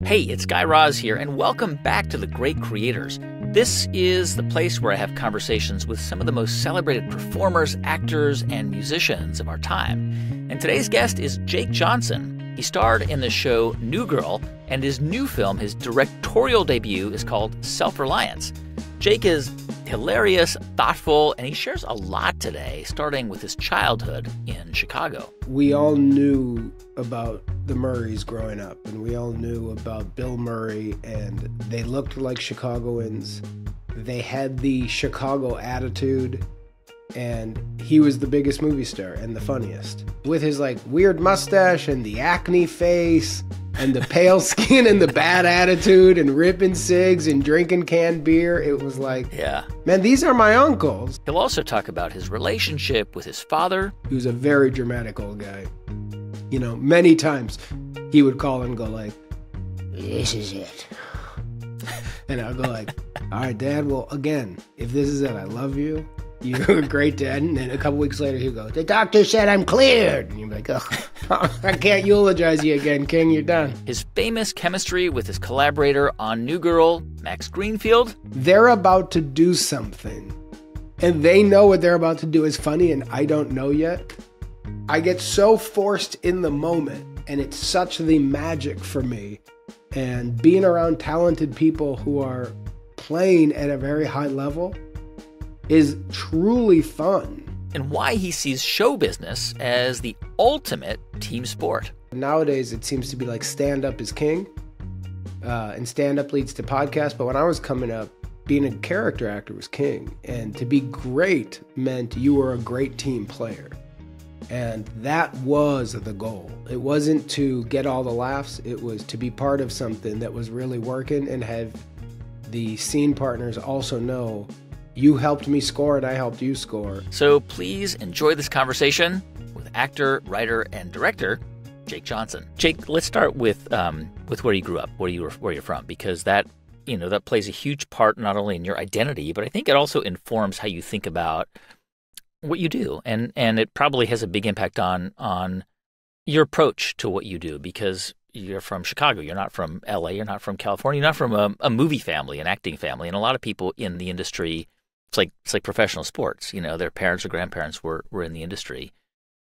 Hey, it's Guy Raz here, and welcome back to The Great Creators. This is the place where I have conversations with some of the most celebrated performers, actors, and musicians of our time. And today's guest is Jake Johnson. He starred in the show New Girl, and his new film, his directorial debut, is called Self-Reliance. Jake is hilarious, thoughtful, and he shares a lot today, starting with his childhood in Chicago. We all knew about the Murrays growing up, and we all knew about Bill Murray, and they looked like Chicagoans. They had the Chicago attitude, and he was the biggest movie star and the funniest. With his weird mustache and the acne face and the pale skin and the bad attitude and ripping cigs and drinking canned beer, it was man, these are my uncles. He'll also talk about his relationship with his father. He was a very dramatic old guy. You know, many times he would call and go this is it. And I'll go all right, Dad, well, again, if this is it, I love you. You're a great dad. And then a couple weeks later, he'll go, the doctor said I'm cleared. And you're like, oh, I can't eulogize you again, King. You're done. His famous chemistry with his collaborator on New Girl, Max Greenfield. They're about to do something, and they know what they're about to do is funny, and I don't know yet. I get so forced in the moment, and it's such the magic for me. And being around talented people who are playing at a very high level is truly fun. And why he sees show business as the ultimate team sport. Nowadays, it seems to be stand-up is king, and stand-up leads to podcast. But when I was coming up, being a character actor was king. And to be great meant you were a great team player. And that was the goal. It wasn't to get all the laughs. It was to be part of something that was really working and have the scene partners also know you helped me score and I helped you score. So please enjoy this conversation with actor, writer, and director Jake Johnson. Jake, let's start with where you grew up, where you're from, because that plays a huge part not only in your identity, but I think it also informs how you think about what you do, and it probably has a big impact on your approach to what you do, because you're from Chicago, you're not from LA, you're not from California, you're not from a movie family, an acting family, and a lot of people in the industry. It's like professional sports. Their parents or grandparents were in the industry.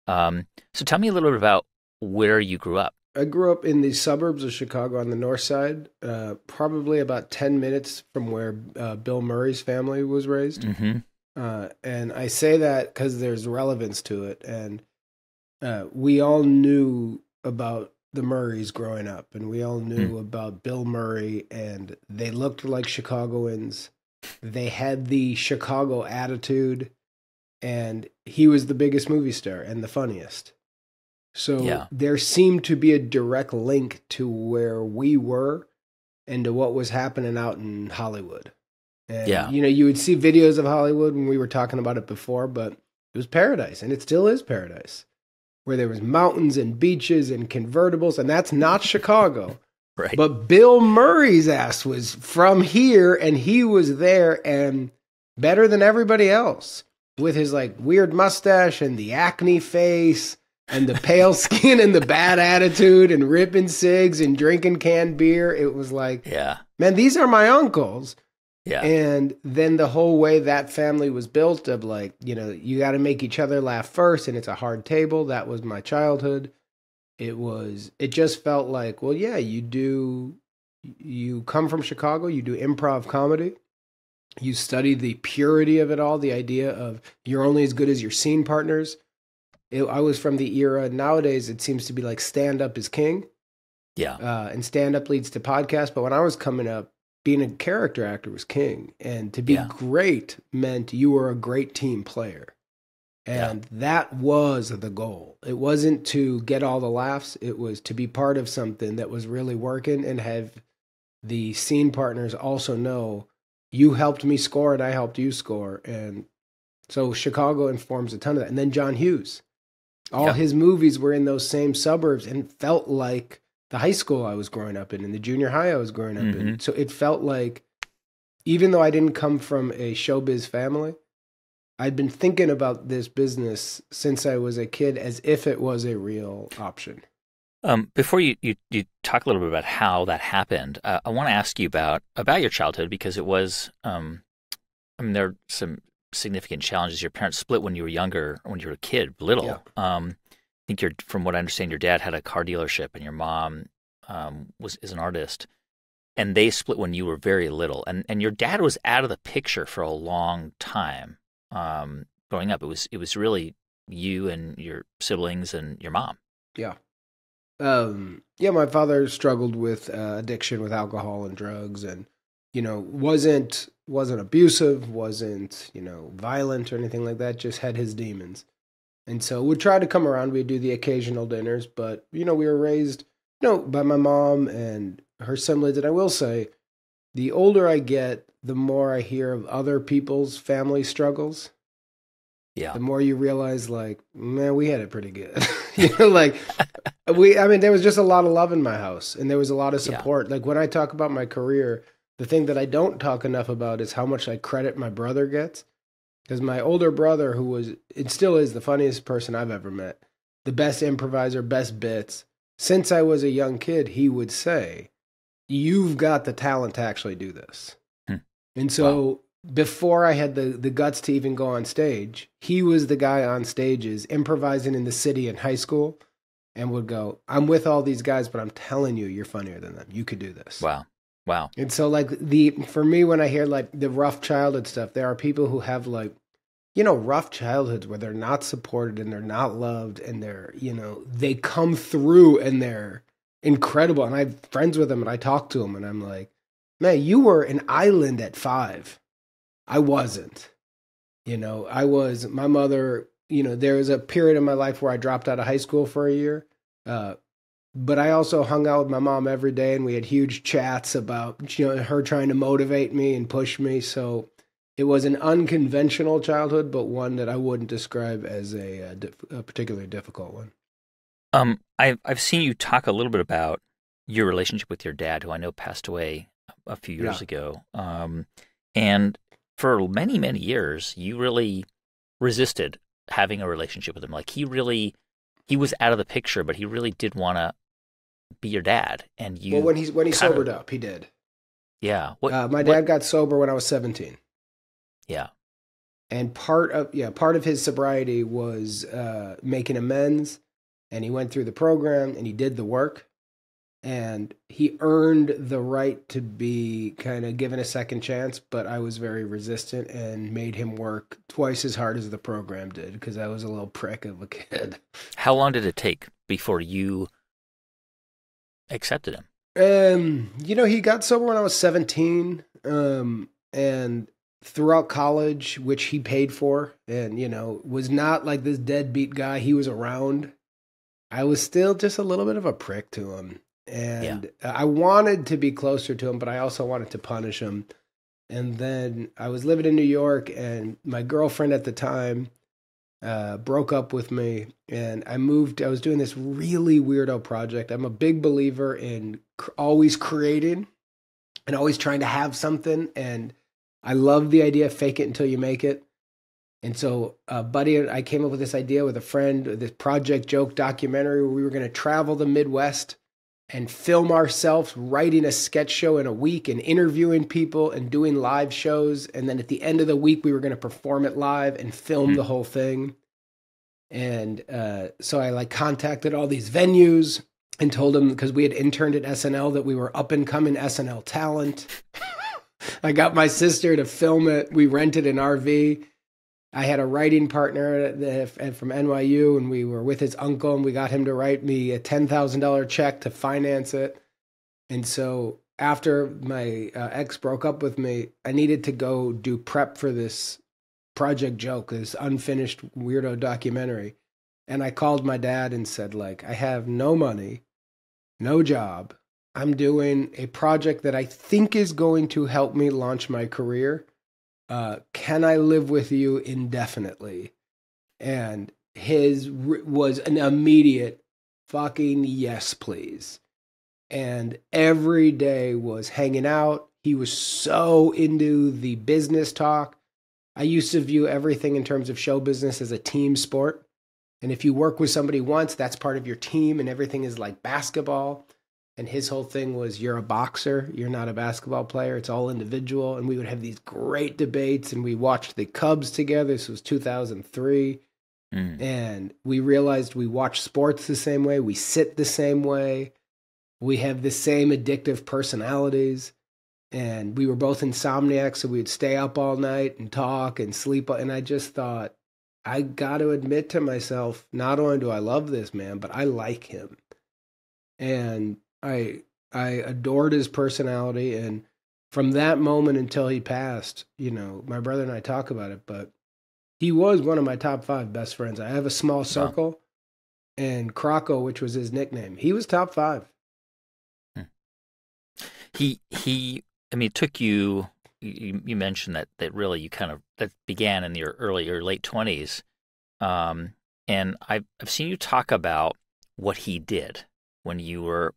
So tell me a little bit about where you grew up. I grew up in the suburbs of Chicago on the north side, probably about 10 minutes from where Bill Murray's family was raised. Mm-hmm. And I say that because there's relevance to it. And we all knew about the Murrays growing up, and we all knew about Bill Murray, and they looked like Chicagoans. They had the Chicago attitude, and he was the biggest movie star and the funniest. So there seemed to be a direct link to where we were and to what was happening out in Hollywood. And, you would see videos of Hollywood when we were talking about it before, but it was paradise, and it still is paradise, where there was mountains and beaches and convertibles, and that's not Chicago. Right. But Bill Murray's ass was from here, and he was there and better than everybody else with his weird mustache and the acne face and the pale skin and the bad attitude and ripping cigs and drinking canned beer. It was man, these are my uncles. Yeah. And then the whole way that family was built of you got to make each other laugh first, and it's a hard table. That was my childhood. It just felt you come from Chicago, you do improv comedy, you study the purity of it all, the idea of you're only as good as your scene partners. I was from the era, nowadays it seems to be stand-up is king. Yeah. And stand-up leads to podcast. But when I was coming up, being a character actor was king. And to be great meant you were a great team player. And that was the goal. It wasn't to get all the laughs. It was to be part of something that was really working and have the scene partners also know you helped me score and I helped you score. And so Chicago informs a ton of that. And then John Hughes. All his movies were in those same suburbs and felt like the high school I was growing up in and the junior high I was growing up in. So it felt like, even though I didn't come from a showbiz family, I'd been thinking about this business since I was a kid as if it was a real option. Before you talk a little bit about how that happened, I want to ask you about your childhood because it was, I mean, there are some significant challenges. Your parents split when you were younger, when you were a kid, Yeah. little. I think from what I understand, your dad had a car dealership and your mom is an artist, and they split when you were very little. And your dad was out of the picture for a long time. Growing up, it was really you and your siblings and your mom. Yeah. Yeah, my father struggled with addiction with alcohol and drugs, and wasn't abusive, wasn't violent or anything like that. Just had his demons, and so we'd try to come around. We'd do the occasional dinners, but we were raised by my mom and her siblings. And I will say, the older I get, the more I hear of other people's family struggles. Yeah. The more you realize, like, man, we had it pretty good. Like there was just a lot of love in my house, and there was a lot of support. Like when I talk about my career, the thing that I don't talk enough about is how much credit my brother gets. Because my older brother, it still is the funniest person I've ever met, the best improviser, best bits. Since I was a young kid, he would say, "You've got the talent to actually do this." And so before I had the guts to even go on stage, he was the guy on stages improvising in the city in high school and would go, "I'm with all these guys, but I'm telling you, you're funnier than them. You could do this." Wow. Wow. And so for me, when I hear the rough childhood stuff, there are people who have rough childhoods where they're not supported and they're not loved, and they come through and they're incredible. And I have friends with them and I talk to them and I'm like, man, you were an island at 5. I wasn't. My mother, there was a period in my life where I dropped out of high school for a year. But I also hung out with my mom every day, and we had huge chats about her trying to motivate me and push me. So it was an unconventional childhood, but one that I wouldn't describe as a particularly difficult one. I've seen you talk a little bit about your relationship with your dad, who I know passed away a few years ago. And for many, many years, you really resisted having a relationship with him. Like he was out of the picture, but he really did want to be your dad. And you, when he sobered up, he did. Yeah. My dad got sober when I was 17. Yeah. And part of his sobriety was making amends, and he went through the program and he did the work. And he earned the right to be kind of given a second chance, but I was very resistant and made him work twice as hard as the program did because I was a little prick of a kid. How long did it take before you accepted him? He got sober when I was 17, and throughout college, which he paid for, and, was not like this deadbeat guy. He was around. I was still just a little bit of a prick to him. And I wanted to be closer to him, but I also wanted to punish him. And then I was living in New York, and my girlfriend at the time broke up with me, and I moved. I was doing this really weirdo project. I'm a big believer in always creating and always trying to have something. And I love the idea of fake it until you make it. And so, Buddy and I came up with this idea with a friend, this Project Joke documentary where we were going to travel the Midwest and film ourselves writing a sketch show in a week and interviewing people and doing live shows. And then at the end of the week, we were going to perform it live and film the whole thing. And so I contacted all these venues and told them, because we had interned at SNL, that we were up and coming SNL talent. I got my sister to film it. We rented an RV. I had a writing partner from NYU, and we were with his uncle, and we got him to write me a $10,000 check to finance it. And so after my ex broke up with me, I needed to go do prep for this Project Joke, this unfinished weirdo documentary. And I called my dad and said, I have no money, no job. I'm doing a project that I think is going to help me launch my career. Can I live with you indefinitely? And his was an immediate fucking yes, please. And every day was hanging out. He was so into the business talk. I used to view everything in terms of show business as a team sport. And if you work with somebody once, that's part of your team and everything is like basketball. And his whole thing was, you're a boxer, you're not a basketball player. It's all individual. And we would have these great debates, and we watched the Cubs together. This was 2003. And we realized we watch sports the same way. We sit the same way. We have the same addictive personalities. And we were both insomniacs, so we'd stay up all night and talk and sleep. And I just thought, I got to admit to myself, not only do I love this man, but I like him. And I adored his personality. And from that moment until he passed, you know, my brother and I talk about it, but he was one of my top 5 best friends. I have a small circle, and Croco, which was his nickname, he was top 5. He I mean, it took you mentioned that really you kind of, that began in your early or late 20s. And I've seen you talk about what he did when you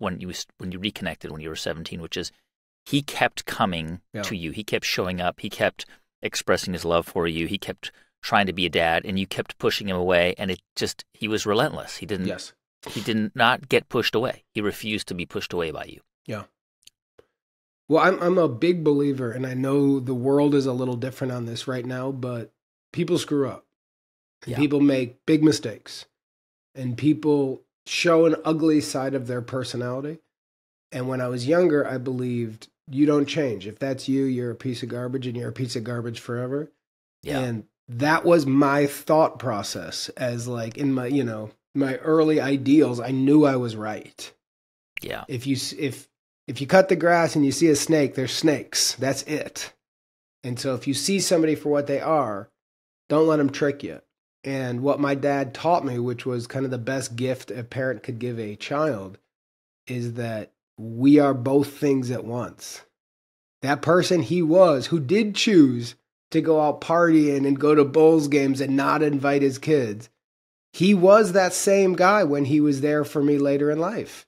reconnected when you were 17, which is he kept coming to you. He kept showing up. He kept expressing his love for you. He kept trying to be a dad, and you kept pushing him away, and he was relentless. He did not get pushed away. He refused to be pushed away by you. Yeah. Well, I'm a big believer, and I know the world is a little different on this right now, but people screw up. And people make big mistakes. And people show an ugly side of their personality. And when I was younger, I believed you don't change. If that's you, you're a piece of garbage, and you're a piece of garbage forever. Yeah. And that was my thought process as like in my, you know, my early ideals. I knew I was right. Yeah. If you cut the grass and you see a snake, there's snakes. That's it. And so if you see somebody for what they are, don't let them trick you. And what my dad taught me, which was kind of the best gift a parent could give a child, is that we are both things at once. That person he was, who did choose to go out partying and go to Bulls games and not invite his kids, he was that same guy when he was there for me later in life.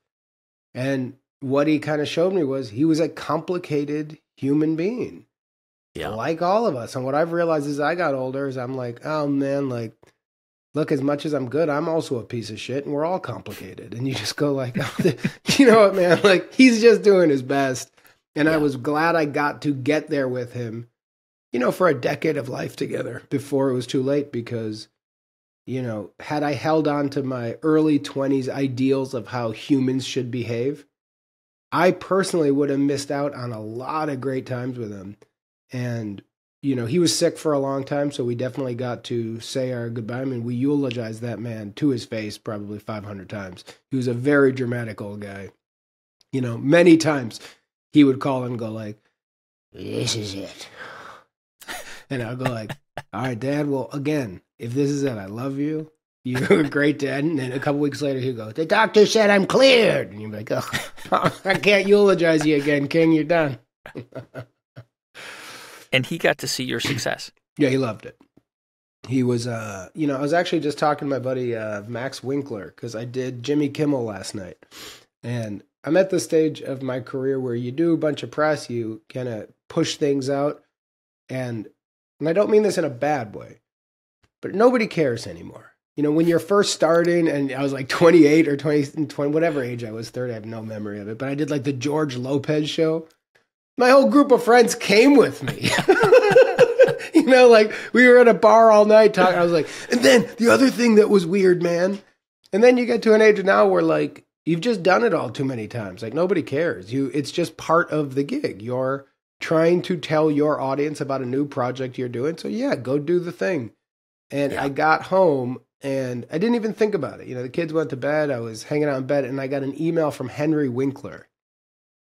And what he kind of showed me was he was a complicated human being, like all of us. And what I've realized as I got older is I'm like, oh man, like, look, as much as I'm good, I'm also a piece of shit, and we're all complicated. And you just go like, oh, you know what, man? Like, he's just doing his best. And I was glad I got to get there with him, you know, for a decade of life together before it was too late. Because, you know, had I held on to my early 20s ideals of how humans should behave, I personally would have missed out on a lot of great times with him. And, you know, he was sick for a long time, so we definitely got to say our goodbye. I mean, we eulogized that man to his face probably 500 times. He was a very dramatic old guy. You know, many times he would call and go like, this is it. And I'll go like, all right, Dad, well, again, if this is it, I love you. You're a great dad. And then a couple weeks later, he'll go, the doctor said I'm cleared. And you're like, oh, I can't eulogize you again, King. You're done. And he got to see your success. Yeah, he loved it. He was, you know, I was actually just talking to my buddy Max Winkler, because I did Jimmy Kimmel last night. And I'm at the stage of my career where you do a bunch of press, you kind of push things out. And I don't mean this in a bad way, but nobody cares anymore. You know, when you're first starting, and I was like 28 or 20, whatever age I was, 30, I have no memory of it, but I did like the George Lopez show. My whole group of friends came with me. You know, like we were at a bar all night talking. I was like, and then the other thing that was weird, man. And then you get to an age now where like, you've just done it all too many times. Like nobody cares. It's just part of the gig. You're trying to tell your audience about a new project you're doing. So yeah, go do the thing. And I got home and I didn't even think about it. You know, the kids went to bed. I was hanging out in bed and I got an email from Henry Winkler,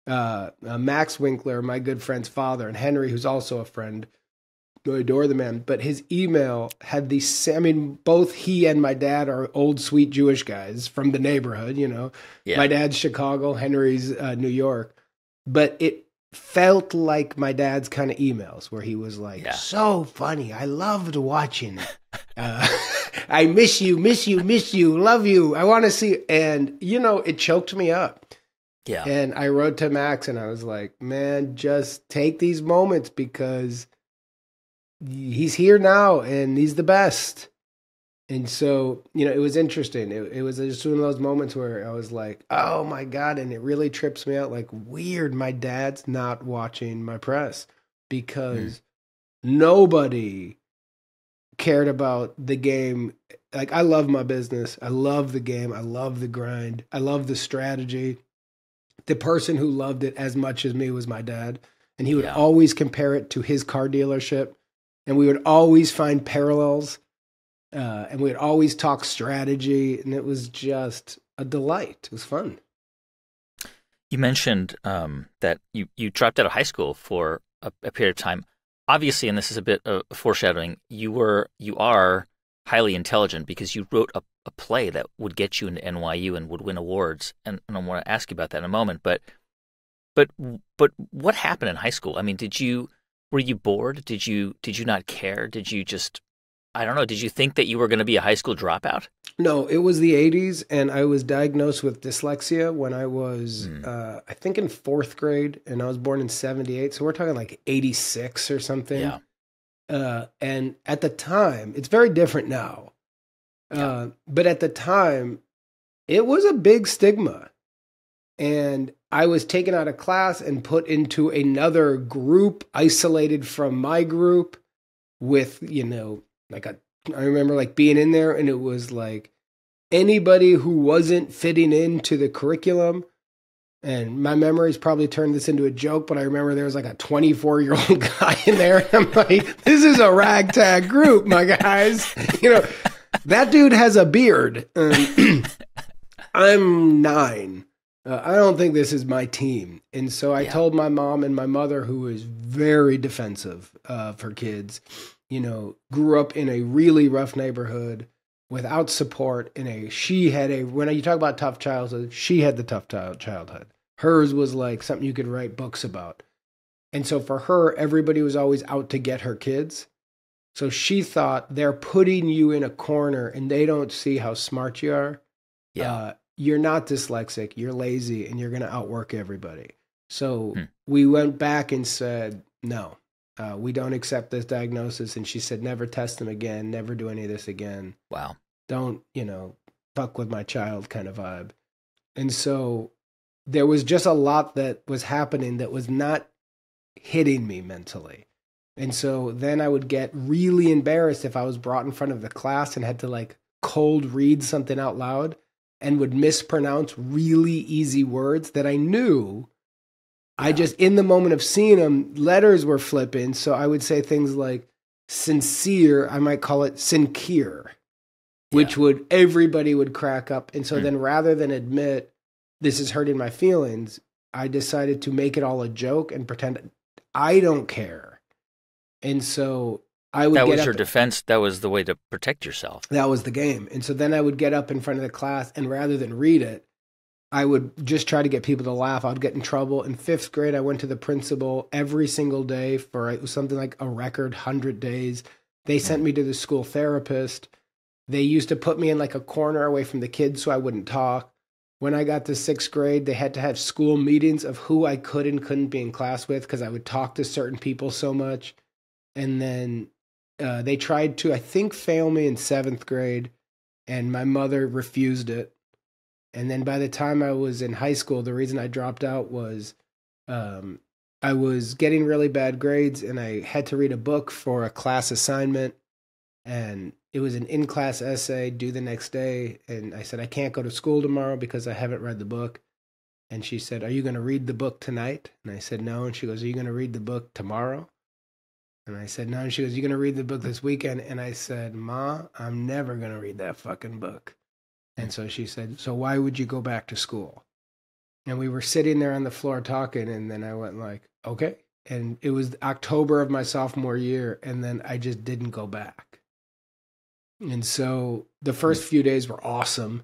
Max Winkler, my good friend's father, and Henry, who's also a friend. I adore the man. But his email had I mean, both he and my dad are old, sweet Jewish guys from the neighborhood, you know. Yeah. My dad's Chicago, Henry's New York. But it felt like my dad's kind of emails where he was like, so funny. I loved watching it. I miss you, love you. I want to see. And, you know, it choked me up. Yeah. And I wrote to Max and I was like, man, just take these moments because he's here now and he's the best. And so, it was interesting. It was just one of those moments where I was like, oh my God. And it really trips me out. Like, weird. My dad's not watching my press because nobody cared about the game. Like, I love my business. I love the game. I love the grind. I love the strategy. The person who loved it as much as me was my dad. And he would always compare it to his car dealership. And we would always find parallels. And we would always talk strategy. And it was just a delight. It was fun. You mentioned that you dropped out of high school for a period of time. Obviously, and this is a bit of foreshadowing, you are highly intelligent because you wrote a play that would get you into NYU and would win awards. And I want to ask you about that in a moment. But what happened in high school? I mean, were you bored? Did you not care? Did you just, I don't know, did you think that you were going to be a high school dropout? No, it was the 80s, and I was diagnosed with dyslexia when I was, I think, in fourth grade, and I was born in 78, so we're talking like 86 or something. Yeah. And at the time, it's very different now, but at the time, it was a big stigma, and I was taken out of class and put into another group, isolated from my group, with, I remember like being in there, and it was like anybody who wasn't fitting into the curriculum. And my memories probably turned this into a joke, but I remember there was like a 24-year-old guy in there. And I'm like, this is a ragtag group, my guys. That dude has a beard. I'm 9. I don't think this is my team. And so I told my mom and my mother, who is very defensive of her kids, grew up in a really rough neighborhood without support. When you talk about tough childhood, she had the tough childhood. Hers was like something you could write books about. And so for her, everybody was always out to get her kids. So she thought, they're putting you in a corner and they don't see how smart you are. Yeah. You're not dyslexic, you're lazy, and you're going to outwork everybody. So we went back and said, no. We don't accept this diagnosis. And she said, never test them again. Never do any of this again. Wow. Don't, fuck with my child kind of vibe. And so there was just a lot that was happening that was not hitting me mentally. And so then I would get really embarrassed if I was brought in front of the class and had to like cold read something out loud and would mispronounce really easy words that I knew. I just, in the moment of seeing them, letters were flipping. So I would say things like sincere, I might call it sincere, which everybody would crack up. And so then rather than admit this is hurting my feelings, I decided to make it all a joke and pretend I don't care. And so I would That was your defense. That was the way to protect yourself. That was the game. And so then I would get up in front of the class, and rather than read it, I would just try to get people to laugh. I'd get in trouble. In 5th grade, I went to the principal every single day for it was something like a record 100 days. They sent me to the school therapist. They used to put me in like a corner away from the kids so I wouldn't talk. When I got to 6th grade, they had to have school meetings of who I could and couldn't be in class with because I would talk to certain people so much. And then they tried to, I think, fail me in 7th grade, and my mother refused it. And then by the time I was in high school, the reason I dropped out was I was getting really bad grades, and I had to read a book for a class assignment. And it was an in-class essay due the next day. And I said, I can't go to school tomorrow because I haven't read the book. And she said, are you going to read the book tonight? And I said, no. And she goes, are you going to read the book tomorrow? And I said, no. And she goes, you going to read the book this weekend? And I said, Ma, I'm never going to read that fucking book. And so she said, so why would you go back to school? And we were sitting there on the floor talking, and then I went like, okay. And it was October of my sophomore year, and then I just didn't go back. And so the first few days were awesome.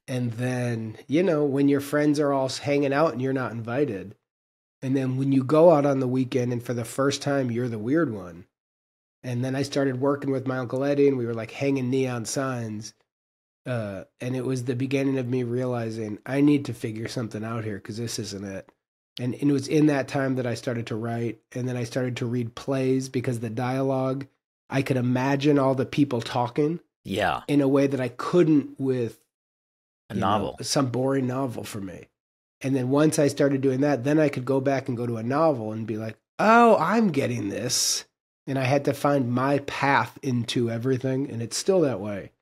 And then, when your friends are all hanging out and you're not invited, and then when you go out on the weekend and for the first time, you're the weird one. And then I started working with my Uncle Eddie, and we were like hanging neon signs. And it was the beginning of me realizing I need to figure something out here because this isn't it. And it was in that time that I started to write, and then I started to read plays because the dialogue, I could imagine all the people talking. Yeah. in a way that I couldn't with A novel. some boring novel for me. And then once I started doing that, then I could go back and go to a novel and be like, oh, I'm getting this. And I had to find my path into everything. And it's still that way.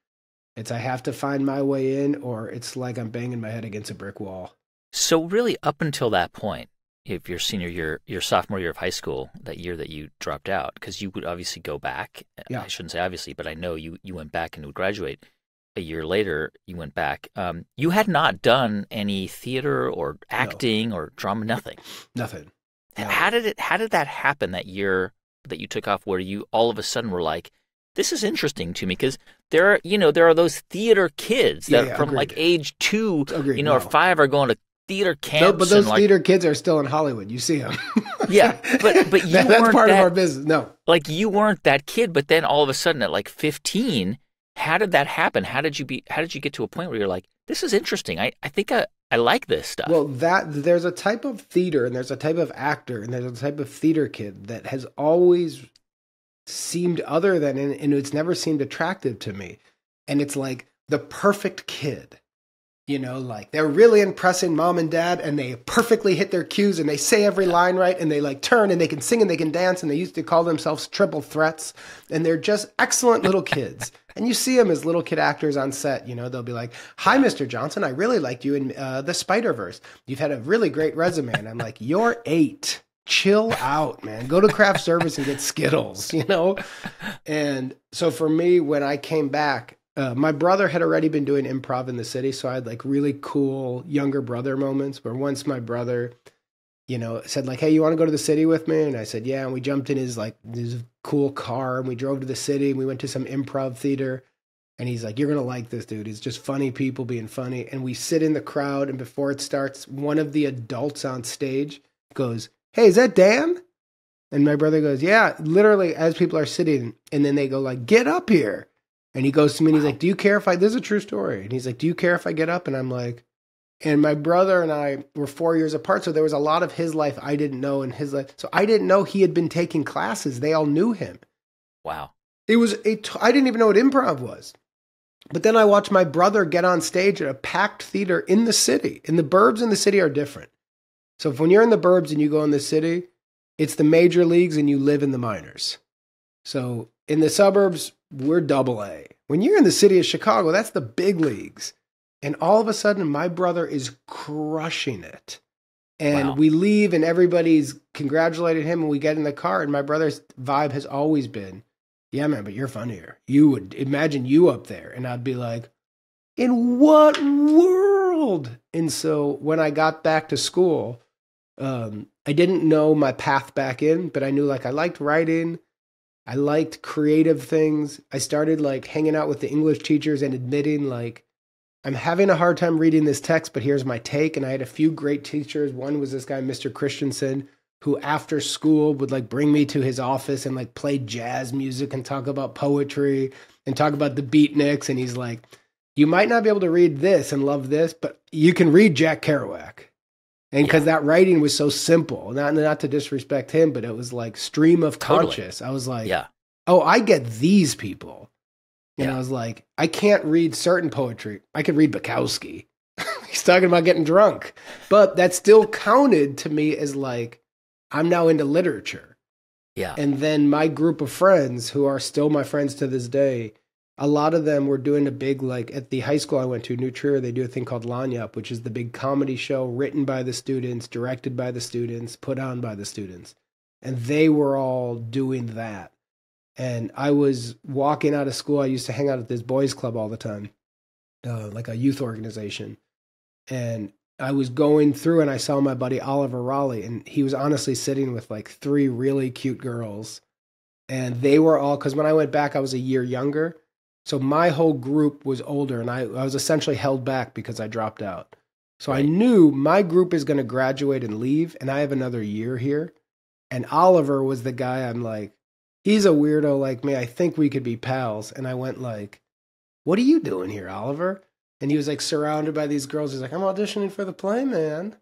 It's I have to find my way in, or it's like I'm banging my head against a brick wall. So really up until that point, if your senior year, your sophomore year of high school, that year that you dropped out, because you would obviously go back. Yeah. I shouldn't say obviously, but I know you went back and would graduate. A year later, you went back. You had not done any theater or acting or drama, nothing. Nothing. No. How did that happen that year that you took off, where you all of a sudden were like, this is interesting to me? Because there are those theater kids that from like age 2, or 5 are going to theater camps. But those theater kids are still in Hollywood. You see them. Yeah, but you that's part of our business. No, like you weren't that kid. But then all of a sudden, at like 15. How did that happen? How did you get to a point where you're like, this is interesting. I think I like this stuff. Well, there's a type of theater and there's a type of actor and there's a type of theater kid that has always seemed other than, and it's never seemed attractive to me. And it's like the perfect kid. Like they're really impressing mom and dad and they perfectly hit their cues and they say every line right and they like turn and they can sing and they can dance and they used to call themselves triple threats and they're just excellent little kids. And you see them as little kid actors on set. They'll be like, hi, Mr. Johnson, I really liked you in the Spider-Verse. You've had a really great resume. And I'm like, you're 8. Chill out, man. Go to craft service and get Skittles, And so for me, when I came back, my brother had already been doing improv in the city, so I had like really cool younger brother moments where once my brother, said like, hey, you want to go to the city with me? And I said, yeah. And we jumped in his cool car and we drove to the city and we went to some improv theater. And he's like, you're going to like this, dude. It's just funny people being funny. And we sit in the crowd and before it starts, one of the adults on stage goes, hey, is that Dan? And my brother goes, yeah, literally as people are sitting. And then they go like, get up here. And he goes to me and he's like, do you care if this is a true story. And he's like, do you care if I get up? And I'm like, and my brother and I were 4 years apart. So there was a lot of his life I didn't know and his life. So I didn't know he had been taking classes. They all knew him. Wow. It was I didn't even know what improv was. But then I watched my brother get on stage at a packed theater in the city. And the burbs in the city are different. So if when you're in the burbs and you go in the city, it's the major leagues and you live in the minors. So in the suburbs, we're AA. When you're in the city of Chicago, that's the big leagues. And all of a sudden, my brother is crushing it. And we leave and everybody's congratulating him and we get in the car. And my brother's vibe has always been, yeah, man, but you're funnier. You would imagine you up there. And I'd be like, in what world? And so when I got back to school, I didn't know my path back in, but I knew like I liked writing. I liked creative things. I started like hanging out with the English teachers and admitting like, I'm having a hard time reading this text, but here's my take. And I had a few great teachers. One was this guy, Mr. Christensen, who after school would like bring me to his office and like play jazz music and talk about poetry and talk about the beatniks. And he's like, you might not be able to read this and love this, but you can read Jack Kerouac. And because that writing was so simple, not to disrespect him, but it was like stream of conscious. I was like, oh, I get these people. And I was like, I can't read certain poetry. I can read Bukowski. He's talking about getting drunk. But that still counted to me as like, I'm now into literature. Yeah. And then my group of friends who are still my friends to this day, a lot of them were doing a big, like at the high school I went to, New Trier, they do a thing called Lagniappe, which is the big comedy show written by the students, directed by the students, put on by the students. And they were all doing that. And I was walking out of school. I used to hang out at this boys club all the time, like a youth organization. And I was going through and I saw my buddy Oliver Raleigh, and he was honestly sitting with like 3 really cute girls. And they were all, because when I went back, I was a year younger. So my whole group was older, and I was essentially held back because I dropped out. So I knew my group is going to graduate and leave, and I have another year here. And Oliver was the guy I'm like, he's a weirdo like me. I think we could be pals. And I went like, what are you doing here, Oliver? And he was like surrounded by these girls. He's like, I'm auditioning for the play, man.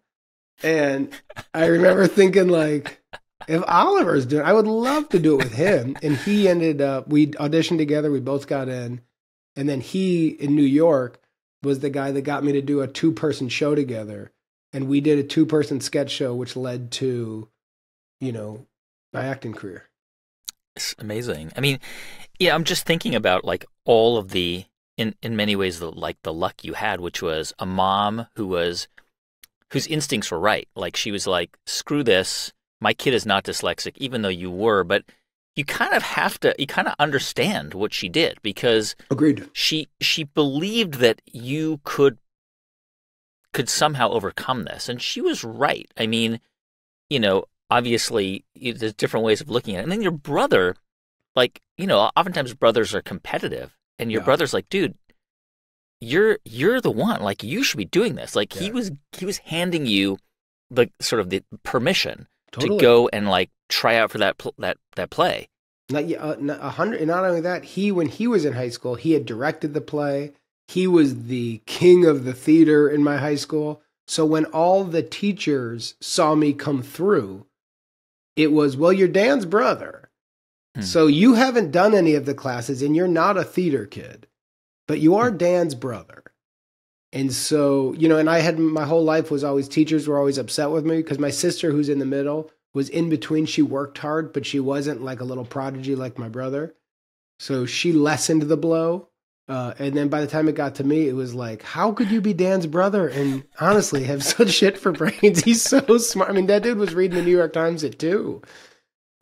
And I remember thinking like, if Oliver's doing it, I would love to do it with him. And he ended up, we auditioned together. We both got in. And then he, in New York, was the guy that got me to do a 2-person show together. And we did a 2-person sketch show, which led to, my acting career. It's amazing. I mean, yeah, I'm just thinking about like all of the, in many ways, the luck you had, which was a mom whose instincts were right. Like she was like, screw this. My kid is not dyslexic, even though you were, but you kind of understand what she did because agreed. She believed that you could somehow overcome this. And she was right. I mean, obviously there's different ways of looking at it. And then your brother, like, oftentimes brothers are competitive and your brother's like, dude, you're the one, like you should be doing this. Like he was handing you the sort of the permission to go and like try out for that play. Not only that, when he was in high school, he had directed the play. He was the king of the theater in my high school. So when all the teachers saw me come through, it was, well, you're Dan's brother. So you haven't done any of the classes and you're not a theater kid, but you are Dan's brother. And so, and I had my whole life was always, teachers were always upset with me because my sister, who's in the middle, was in between. She worked hard, but she wasn't like a little prodigy like my brother. So she lessened the blow. And then by the time it got to me, it was like, how could you be Dan's brother and honestly have such shit for brains? He's so smart. I mean, that dude was reading the New York Times at 2.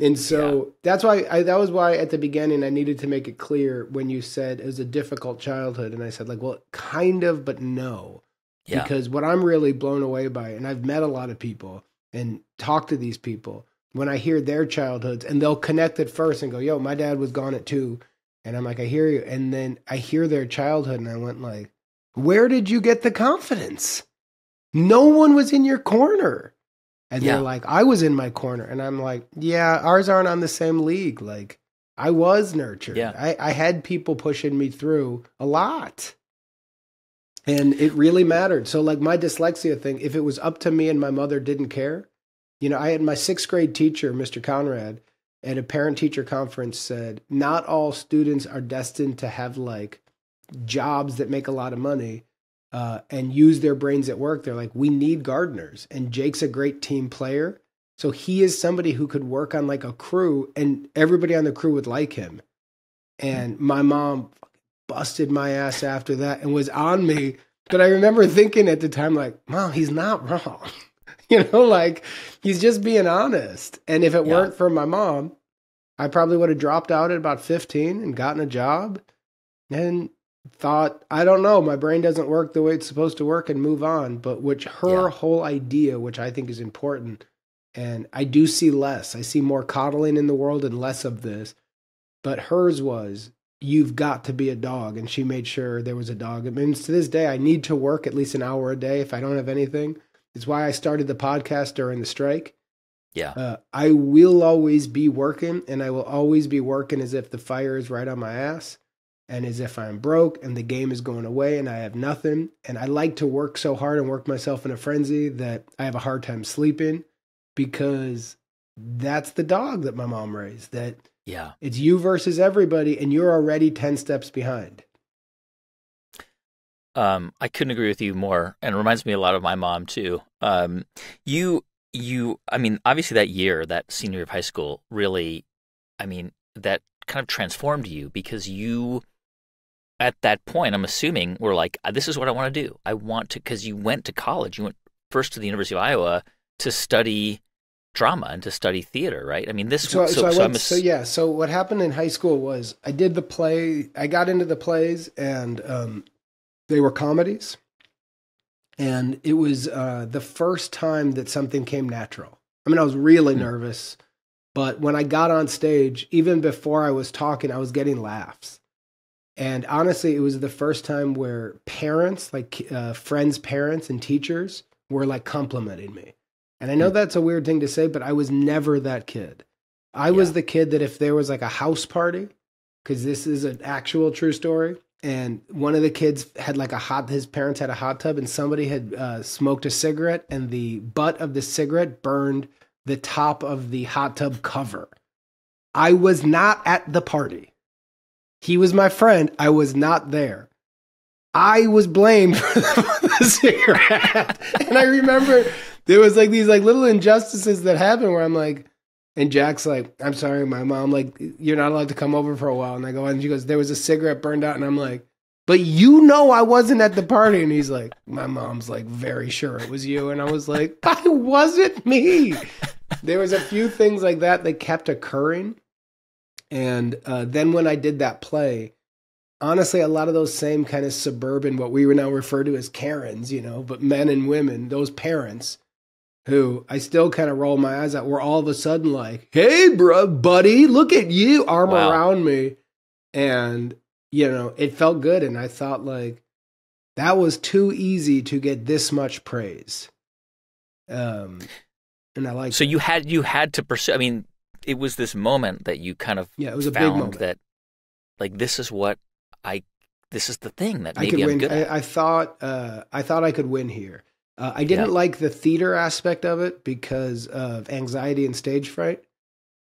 And so that's why that was why at the beginning I needed to make it clear when you said it was a difficult childhood. And I said like, well, kind of, but no. Yeah. Because what I'm really blown away by, and I've met a lot of people and talked to these people, when I hear their childhoods and they'll connect at first and go, yo, my dad was gone at 2. And I'm like, I hear you. And then I hear their childhood and I went like, where did you get the confidence? No one was in your corner. And they're like, I was in my corner. And I'm like, yeah, ours aren't on the same league. Like I was nurtured. Yeah. I had people pushing me through a lot. And it really mattered. So like my dyslexia thing, if it was up to me and my mother didn't care, I had my 6th grade teacher, Mr. Conrad, at a parent-teacher conference said, not all students are destined to have like jobs that make a lot of money and use their brains at work. They're like, we need gardeners. And Jake's a great team player. So he is somebody who could work on like a crew and everybody on the crew would like him. And my mom busted my ass after that and was on me. But I remember thinking at the time, like, Mom, he's not wrong. Like he's just being honest. And if it weren't for my mom, I probably would have dropped out at about 15 and gotten a job and thought, I don't know, my brain doesn't work the way it's supposed to work and move on. But her whole idea, which I think is important, and I do see less. I see more coddling in the world and less of this. But hers was, you've got to be a dog. And she made sure there was a dog. It means to this day, I need to work at least an hour a day if I don't have anything. It's why I started the podcast during the strike. Yeah. I will always be working, and I will always be working as if the fire is right on my ass and as if I'm broke and the game is going away and I have nothing. And I like to work so hard and work myself in a frenzy that I have a hard time sleeping because that's the dog that my mom raised, that it's you versus everybody and you're already 10 steps behind. I couldn't agree with you more, and it reminds me a lot of my mom too. I mean, obviously that year, that senior year of high school, really, I mean, that kind of transformed you because you, at that point, I'm assuming, were like, this is what I want to do. I want to, because you went to college. You went first to the University of Iowa to study drama and to study theater, right? I mean, So what happened in high school was I did the play. I got into the plays, and they were comedies. And it was the first time that something came natural. I mean, I was really nervous, but when I got on stage, even before I was talking, I was getting laughs. And honestly, it was the first time where parents, like friends' parents and teachers, were like complimenting me. And I know that's a weird thing to say, but I was never that kid. I was the kid that if there was like a house party, because this is an actual true story, and one of the kids had like his parents had a hot tub and somebody had smoked a cigarette and the butt of the cigarette burned the top of the hot tub cover. I was not at the party. He was my friend. I was not there. I was blamed for the cigarette. And I remember there was like these like little injustices that happened where I'm like, and Jack's like, I'm sorry, my mom, like, you're not allowed to come over for a while. And I go, and she goes, there was a cigarette burned out. And I'm like, but you know I wasn't at the party. And he's like, my mom's like very sure it was you. And I was like, it wasn't me. There was a few things like that kept occurring. And then when I did that play, honestly, a lot of those same kind of suburban, what we would now refer to as Karens, you know, but men and women, those parents who I still kind of roll my eyes at, were all of a sudden like, hey, bro, buddy, look at you, arm around me. And, you know, it felt good. And I thought like, that was too easy to get this much praise. And I like So you had to pursue, I mean, it was this moment that you kind of it was a found big moment. That like, this is the thing that maybe I could I'm win. good at. I thought I could win here. I didn't like the theater aspect of it because of anxiety and stage fright.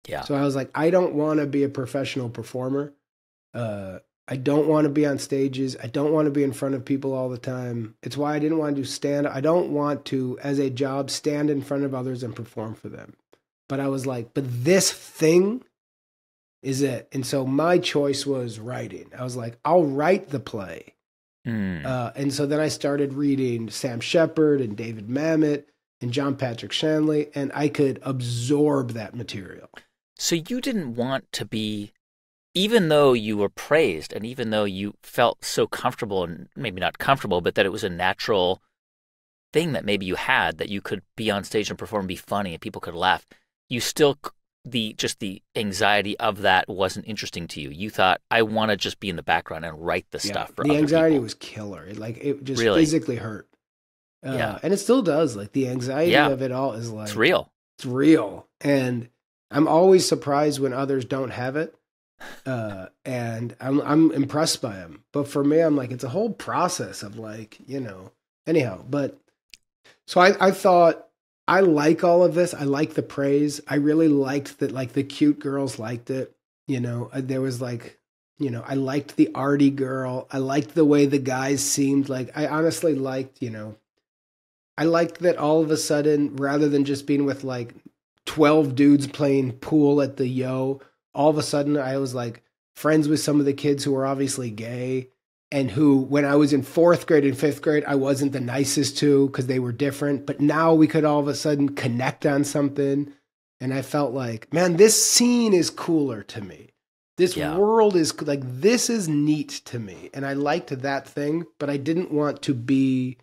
Yeah. So I was like, I don't want to be a professional performer. I don't want to be on stages. I don't want to be in front of people all the time. It's why I didn't want to do stand. I don't want to, as a job, stand in front of others and perform for them. But I was like, but this thing is it. And so my choice was writing. I was like, I'll write the play. And so then I started reading Sam Shepard and David Mamet and John Patrick Shanley, and I could absorb that material. So you didn't want to be, even though you were praised and even though you felt so comfortable, and maybe not comfortable, but that it was a natural thing that maybe you had, that you could be on stage and perform and be funny and people could laugh, you still, the anxiety of that wasn't interesting to you. You thought, I want to just be in the background and write the stuff for other people. The anxiety was killer. It just physically hurt. And it still does. Like the anxiety of it all is like, it's real. It's real. And I'm always surprised when others don't have it. And I'm impressed by them. But for me, I'm like, it's a whole process of like, you know, anyhow. But so I thought, I like all of this. I like the praise. I really liked that, like the cute girls liked it. You know, there was like, you know, I liked the arty girl. I liked the way the guys seemed. Like, I honestly liked, you know, I liked that all of a sudden, rather than just being with like 12 dudes playing pool at the Yo, all of a sudden I was like friends with some of the kids who were obviously gay. And who, when I was in 4th grade and 5th grade, I wasn't the nicest to because they were different. But now we could all of a sudden connect on something. And I felt like, man, this scene is cooler to me. This world is like, this is neat to me. And I liked that thing, but I didn't want to be,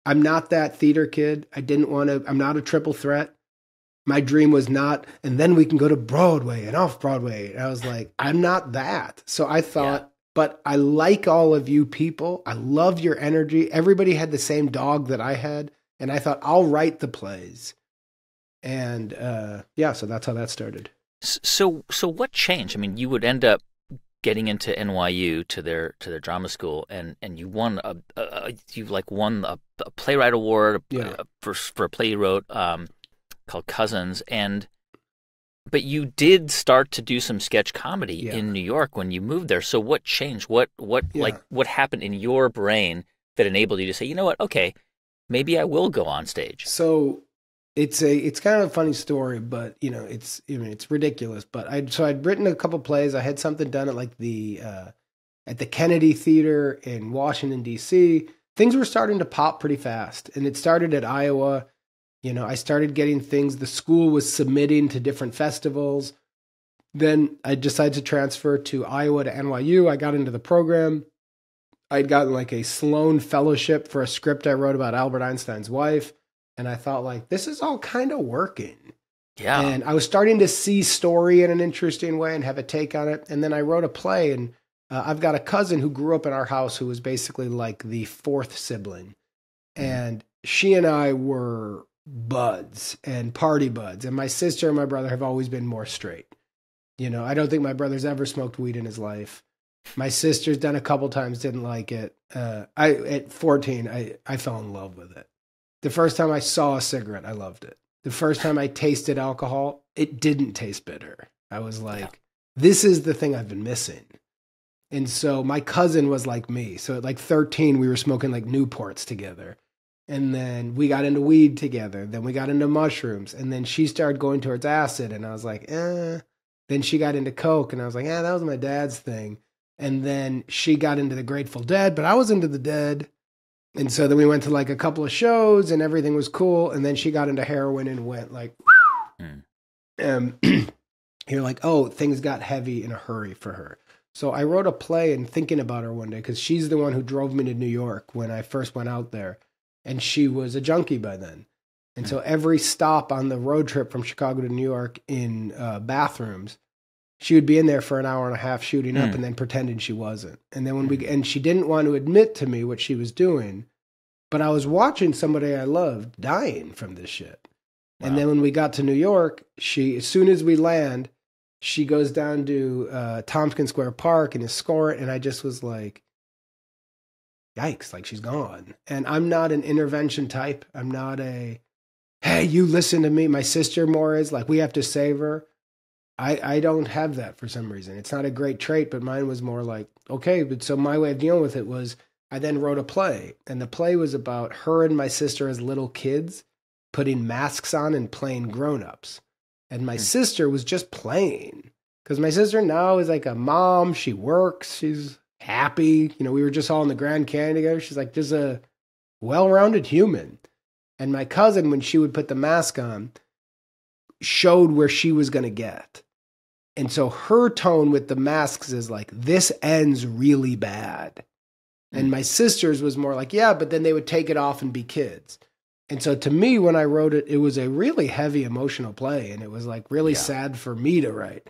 I'm not that theater kid. I'm not a triple threat. My dream was not, and then we can go to Broadway and off Broadway. And I was like, I'm not that. So I thought, but I like all of you people. I love your energy. Everybody had the same dog that I had. And I thought, I'll write the plays. And so that's how that started. So what changed? I mean, you would end up getting into NYU to their drama school, and you won won a playwright award for a play you wrote called Cousins, but you did start to do some sketch comedy in New York when you moved there. So what changed? What happened in your brain that enabled you to say, you know what? Okay, maybe I will go on stage. So it's kind of a funny story, but you know, it's ridiculous. But I'd written a couple plays. I had something done at like at the Kennedy Theater in Washington D.C. Things were starting to pop pretty fast, and it started at Iowa. You know, I started getting things. The school was submitting to different festivals. Then I decided to transfer to Iowa to NYU. I got into the program. I'd gotten like a Sloan Fellowship for a script I wrote about Albert Einstein's wife. And I thought like, this is all kind of working. Yeah. And I was starting to see story in an interesting way and have a take on it. And then I wrote a play, and I've got a cousin who grew up in our house who was basically like the 4th sibling. And she and I were buds and party buds. And my sister and my brother have always been more straight. You know, I don't think my brother's ever smoked weed in his life. My sister's done a couple times, didn't like it. At 14, I fell in love with it. The first time I saw a cigarette, I loved it. The first time I tasted alcohol, it didn't taste bitter. I was like, this is the thing I've been missing. And so my cousin was like me. So at like 13, we were smoking like Newports together. And then we got into weed together. Then we got into mushrooms. And then she started going towards acid. And I was like, eh. Then she got into coke. And I was like, that was my dad's thing. And then she got into the Grateful Dead, but I was into the Dead. And so then we went to like a couple of shows and everything was cool. And then she got into heroin and went like, you're like, oh, things got heavy in a hurry for her. So I wrote a play and thinking about her one day, because she's the one who drove me to New York when I first went out there. And she was a junkie by then. And so every stop on the road trip from Chicago to New York in bathrooms, she would be in there for an hour and a half shooting up and then pretending she wasn't. And then and she didn't want to admit to me what she was doing, but I was watching somebody I loved dying from this shit. Wow. And then when we got to New York, as soon as we land, she goes down to Tompkins Square Park and escort. And I just was like, yikes, like she's gone. And I'm not an intervention type. I'm not hey, you listen to me. My sister more is like, we have to save her. I don't have that for some reason. It's not a great trait, but mine was more like, okay. But so my way of dealing with it was I then wrote a play. And the play was about her and my sister as little kids putting masks on and playing grown-ups. And my sister was just playing. Because my sister now is like a mom. She works. She's happy. We were just all in the Grand Canyon together. She's like just a well-rounded human. And my cousin, when she would put the mask on, showed where she was going to get. And so her tone with the masks is like, this ends really bad. And my sister's was more like, yeah, but then they would take it off and be kids. And so to me, when I wrote it, it was a really heavy emotional play. And it was like really sad for me to write.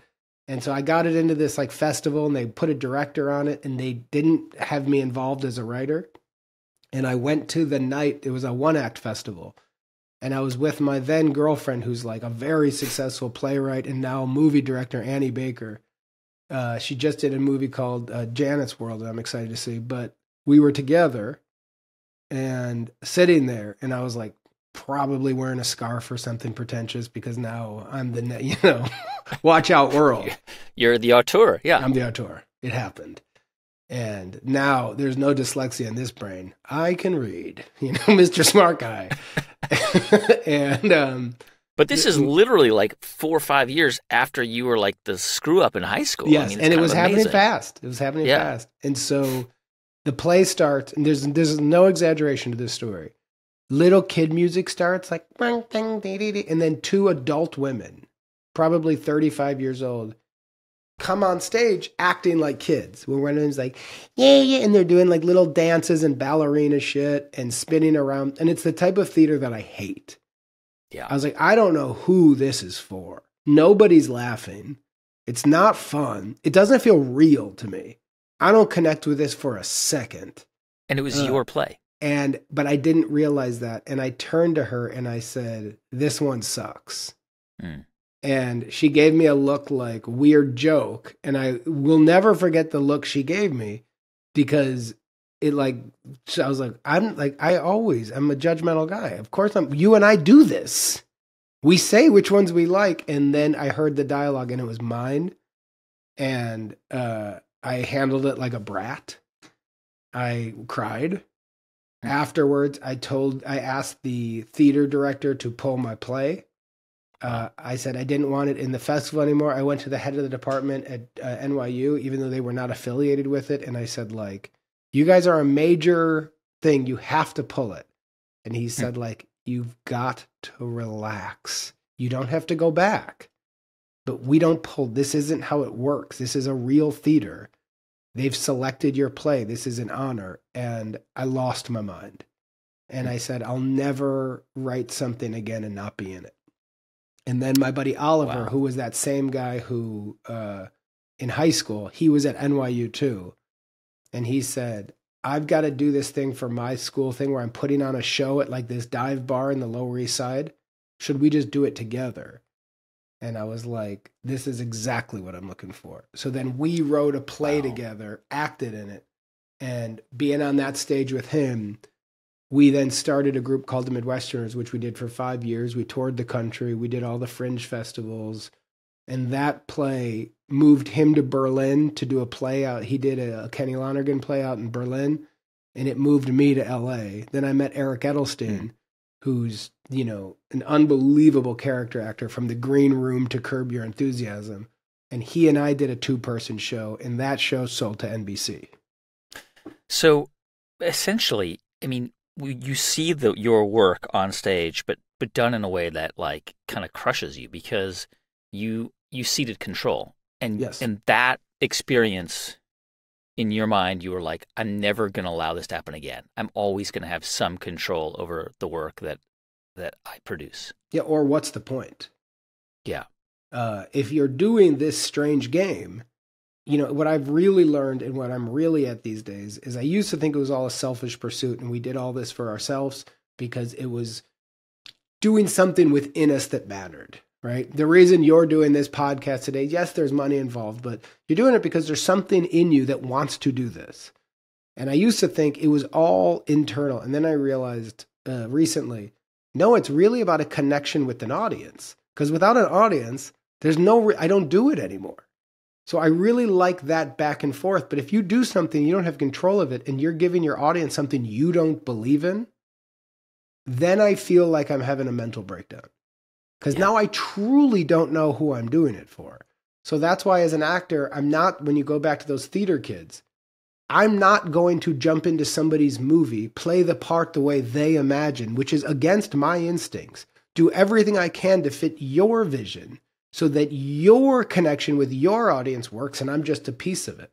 And so I got it into this like festival and they put a director on it and they didn't have me involved as a writer. And I went to the night, it was a 1-act festival. And I was with my then girlfriend, who's like a very successful playwright and now movie director, Annie Baker. She just did a movie called Janet's World that I'm excited to see. But we were together and sitting there, and I was like probably wearing a scarf or something pretentious because now I'm the, watch out world. You're the auteur, yeah. I'm the auteur. It happened. And now there's no dyslexia in this brain. I can read, Mr. Smart Guy. But this is literally like 4 or 5 years after you were like the screw up in high school. Yes, and it was happening fast. It was happening fast. And so the play starts, and there's no exaggeration to this story. Little kid music starts like, and then 2 adult women, probably 35 years old, come on stage acting like kids. When everyone's like, yeah, and they're doing like little dances and ballerina shit and spinning around. And it's the type of theater that I hate. Yeah. I was like, I don't know who this is for. Nobody's laughing. It's not fun. It doesn't feel real to me. I don't connect with this for a second. And it was your play. But I didn't realize that. And I turned to her and I said, this one sucks. And she gave me a look like weird joke. And I will never forget the look she gave me because I was like, I'm a judgmental guy. Of course you and I do this. We say which ones we like. And then I heard the dialogue and it was mine. And I handled it like a brat. I cried. Afterwards, I asked the theater director to pull my play. I said I didn't want it in the festival anymore. I went to the head of the department at NYU, even though they were not affiliated with it. And I said, like, you guys are a major thing. You have to pull it. And he said, like, you've got to relax. You don't have to go back. But we don't pull. This isn't how it works. This is a real theater. They've selected your play. This is an honor. And I lost my mind. And I said, I'll never write something again and not be in it. And then my buddy Oliver, who was that same guy who, in high school, he was at NYU too. And he said, I've got to do this thing for my school thing where I'm putting on a show at like this dive bar in the Lower East Side. Should we just do it together? And I was like, this is exactly what I'm looking for. So then we wrote a play together, acted in it, and being on that stage with him, we then started a group called the Midwesterners, which we did for 5 years. We toured the country. We did all the fringe festivals. And that play moved him to Berlin to do a play out. He did a Kenny Lonergan play out in Berlin, and it moved me to LA. Then I met Eric Edelstein, who's, an unbelievable character actor, from The Green Room to Curb Your Enthusiasm. And he and I did a 2-person show, and that show sold to NBC. So essentially, I mean, you see your work on stage, but done in a way that like kind of crushes you, because you ceded control. And Yes. And that experience, in your mind, you were like, I'm never going to allow this to happen again. I'm always going to have some control over the work that I produce. Yeah, or what's the point? Yeah. If you're doing this strange game, what I've really learned and what I'm really at these days is I used to think it was all a selfish pursuit and we did all this for ourselves because it was doing something within us that mattered, right? The reason you're doing this podcast today, yes, there's money involved, but you're doing it because there's something in you that wants to do this. And I used to think it was all internal. And then I realized recently, no, it's really about a connection with an audience. Because without an audience, I don't do it anymore. So I really like that back and forth. But if you do something, you don't have control of it, and you're giving your audience something you don't believe in, then I feel like I'm having a mental breakdown. Because now I truly don't know who I'm doing it for. So that's why as an actor, when you go back to those theater kids, I'm not going to jump into somebody's movie, play the part the way they imagine, which is against my instincts. Do everything I can to fit your vision so that your connection with your audience works and I'm just a piece of it.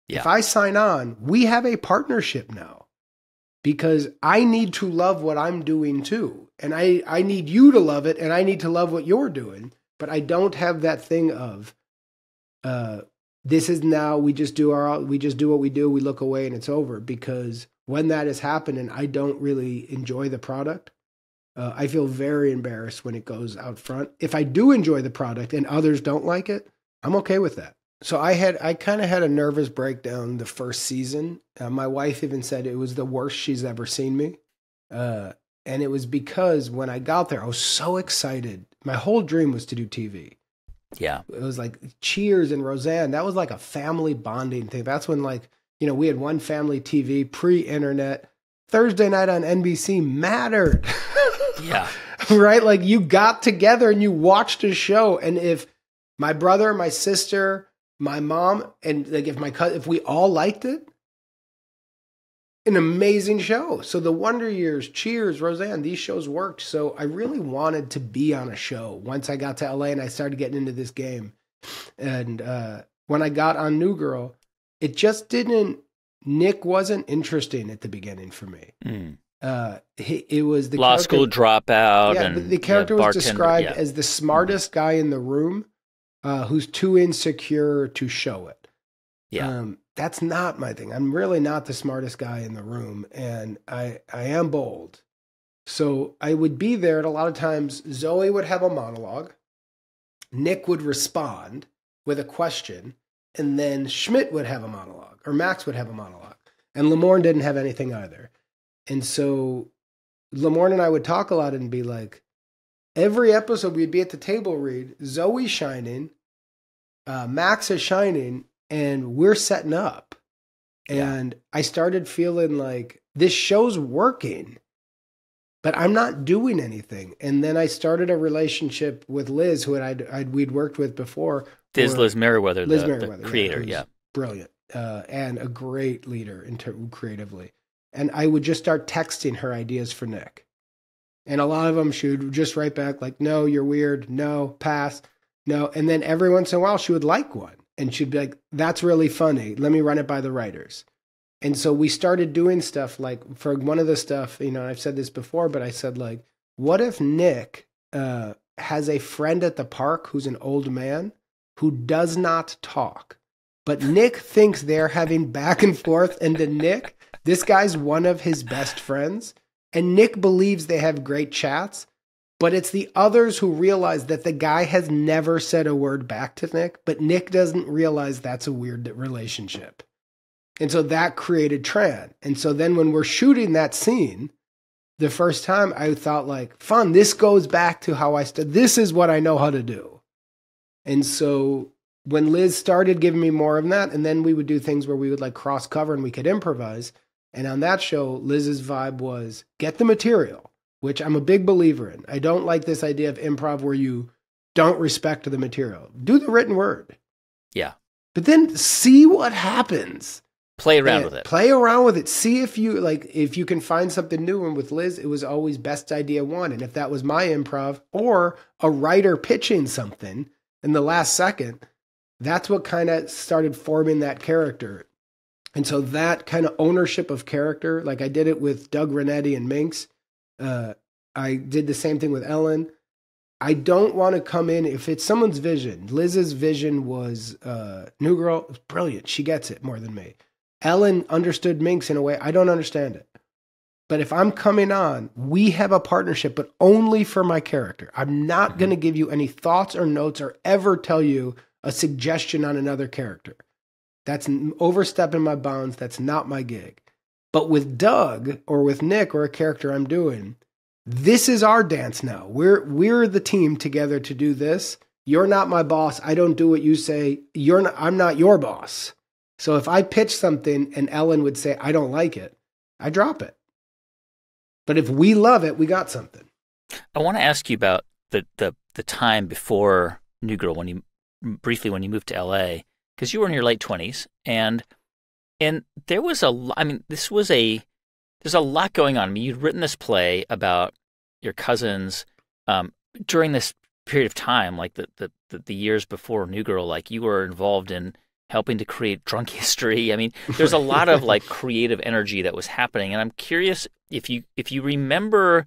Yeah. If I sign on, we have a partnership now because I need to love what I'm doing too. And I need you to love it and I need to love what you're doing. But I don't have that thing of, this is now, we just do what we do, we look away and it's over. Because when that is happening, I don't really enjoy the product. I feel very embarrassed when it goes out front. If I do enjoy the product and others don't like it, I'm okay with that. So I kind of had a nervous breakdown the first season. My wife even said it was the worst she's ever seen me. And it was because when I got there, I was so excited. My whole dream was to do TV. Yeah. It was like Cheers and Roseanne. That was like a family bonding thing. That's when we had one family TV, pre-internet. Thursday night on NBC mattered. Yeah. Right? Like you got together and you watched a show. And if my brother, my sister, my mom, and like if we all liked it, an amazing show. So the Wonder Years, Cheers, Roseanne, these shows worked. So I really wanted to be on a show once I got to LA and I started getting into this game. And when I got on New Girl, it just Nick wasn't interesting at the beginning for me. It was the law school dropout. Yeah, and the character was described as the smartest guy in the room, who's too insecure to show it. Yeah, that's not my thing. I'm really not the smartest guy in the room, and I am bold. So I would be there, and a lot of times Zoe would have a monologue, Nick would respond with a question, and then Schmidt would have a monologue, or Max would have a monologue, and Lamorne didn't have anything either. And so Lamorne and I would talk a lot and be like, every episode we'd be at the table read, Zoe's shining, Max is shining, and we're setting up. Yeah. And I started feeling like this show's working, but I'm not doing anything. And then I started a relationship with Liz, who we'd worked with before. Liz Merriweather, the creator, yeah. Brilliant, and a great leader creatively. And I would just start texting her ideas for Nick. And a lot of them she would just write back like, no, you're weird. No, pass. No. And then every once in a while she would like one. And she'd be like, that's really funny. Let me run it by the writers. And so we started doing stuff like, for one of the stuff, I've said this before, but I said like, what if Nick has a friend at the park who's an old man who does not talk, but Nick thinks they're having back and forth, and to Nick, this guy's one of his best friends, and Nick believes they have great chats, but it's the others who realize that the guy has never said a word back to Nick, but Nick doesn't realize that's a weird relationship. And so that created Tran. And so then when we're shooting that scene, the first time I thought like, fun, this goes back to how this is what I know how to do. And so when Liz started giving me more of that, and then we would do things where we would like cross cover and we could improvise. And on that show, Liz's vibe was get the material, which I'm a big believer in. I don't like this idea of improv where you don't respect the material. Do the written word. Yeah. But then see what happens. Play around with it. Play around with it. See if you can find something new. And with Liz, it was always best idea one. And if that was my improv or a writer pitching something in the last second, that's what kind of started forming that character. And so that kind of ownership of character, like I did it with Doug Renetti and Minx. I did the same thing with Ellen. I don't want to come in if it's someone's vision. Liz's vision was New Girl. It was brilliant. She gets it more than me. Ellen understood Minx in a way I don't understand it. But if I'm coming on, we have a partnership, but only for my character. I'm not going to give you any thoughts or notes or ever tell you a suggestion on another character. That's overstepping my bounds. That's not my gig. But with Doug or with Nick or a character I'm doing, this is our dance now. We're the team together to do this. You're not my boss. I don't do what you say. I'm not your boss. So if I pitch something and Ellen would say, I don't like it, I drop it. But if we love it, we got something. I want to ask you about the time before New Girl, when you moved to LA, because you were in your late 20s, and there was there's a lot going on. I mean, you'd written this play about your cousins during this period of time, like the years before New Girl, like you were involved in helping to create Drunk History. I mean, there's a lot of like creative energy that was happening, and I'm curious if you remember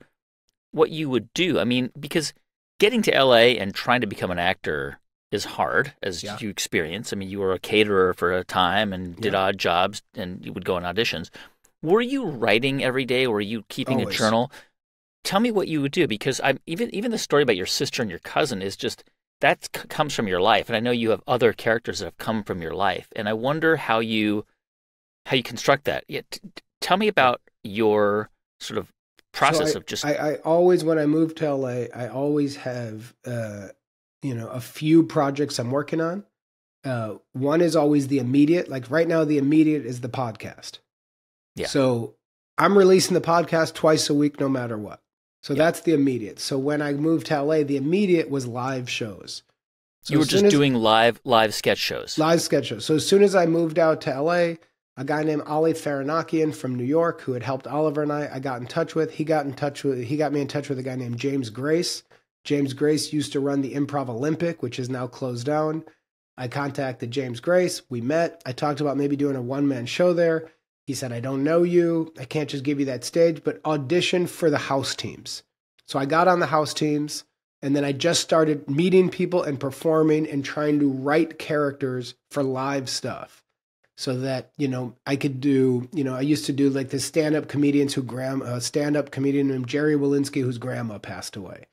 what you would do. I mean, because getting to LA and trying to become an actor is hard, as you experience. I mean, you were a caterer for a time and did odd jobs, and you would go on auditions. Were you writing every day, or were you keeping a journal? Tell me what you would do, because even the story about your sister and your cousin is just, that comes from your life. And I know you have other characters that have come from your life. And I wonder how you construct that. Yeah, tell me about your sort of process of just... I always, when I moved to LA, I always have, a few projects I'm working on. One is always the immediate. Like right now, the immediate is the podcast. Yeah. So I'm releasing the podcast twice a week, no matter what. So that's the immediate. So when I moved to LA, the immediate was live shows. So you were just doing live sketch shows. Live sketch shows. So as soon as I moved out to LA, a guy named Ali Faranakian from New York, who had helped Oliver and I got in touch with. He got me in touch with a guy named James Grace. James Grace used to run the Improv Olympic, which is now closed down. I contacted James Grace. We met. I talked about maybe doing a one-man show there. He said, I don't know you. I can't just give you that stage, but audition for the house teams. So I got on the house teams, and then I just started meeting people and performing and trying to write characters for live stuff so that, I could do, I used to do like the stand-up comedians stand-up comedian named Jerry Walensky, whose grandma passed away.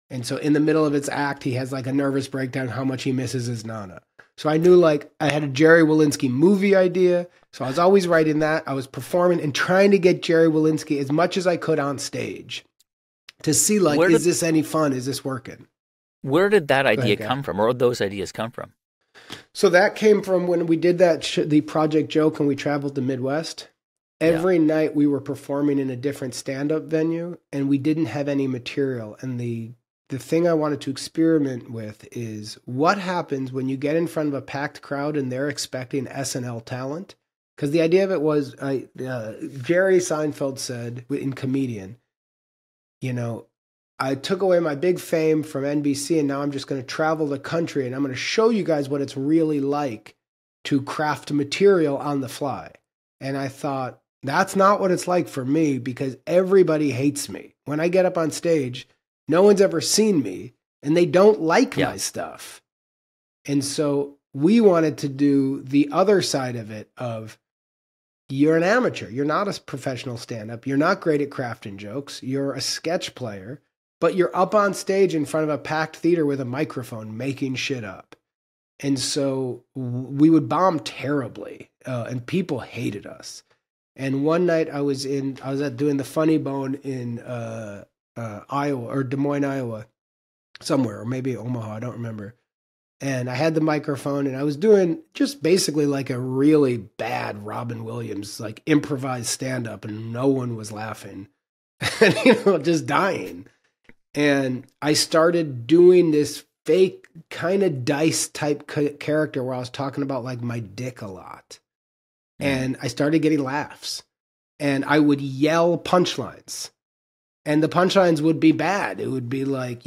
And so in the middle of its act, he has like a nervous breakdown how much he misses his Nana. So I knew I had a Jerry Walensky movie idea. So I was always writing that. I was performing and trying to get Jerry Walensky as much as I could on stage to see is this any fun? Is this working? Where did that idea come from, or those ideas come from? So that came from when we did the Project Joke and we traveled the Midwest. Every night we were performing in a different stand-up venue and we didn't have any material. And the thing I wanted to experiment with is what happens when you get in front of a packed crowd and they're expecting SNL talent. Because the idea of it was, Jerry Seinfeld said in Comedian, I took away my big fame from NBC and now I'm just going to travel the country and I'm going to show you guys what it's really like to craft material on the fly. And I thought, that's not what it's like for me because everybody hates me. When I get up on stage, no one's ever seen me and they don't like my stuff. And so we wanted to do the other side of it of you're an amateur. You're not a professional stand-up. You're not great at crafting jokes. You're a sketch player, but you're up on stage in front of a packed theater with a microphone making shit up. And so we would bomb terribly and people hated us. And one night I was doing the Funny Bone in Iowa or Des Moines, Iowa, somewhere, or maybe Omaha, I don't remember. And I had the microphone and I was doing just basically like a really bad Robin Williams, like improvised stand up, and no one was laughing and, just dying. And I started doing this fake kind of Dice type character where I was talking about like my dick a lot. And I started getting laughs and I would yell punchlines, and the punchlines would be bad. It would be like,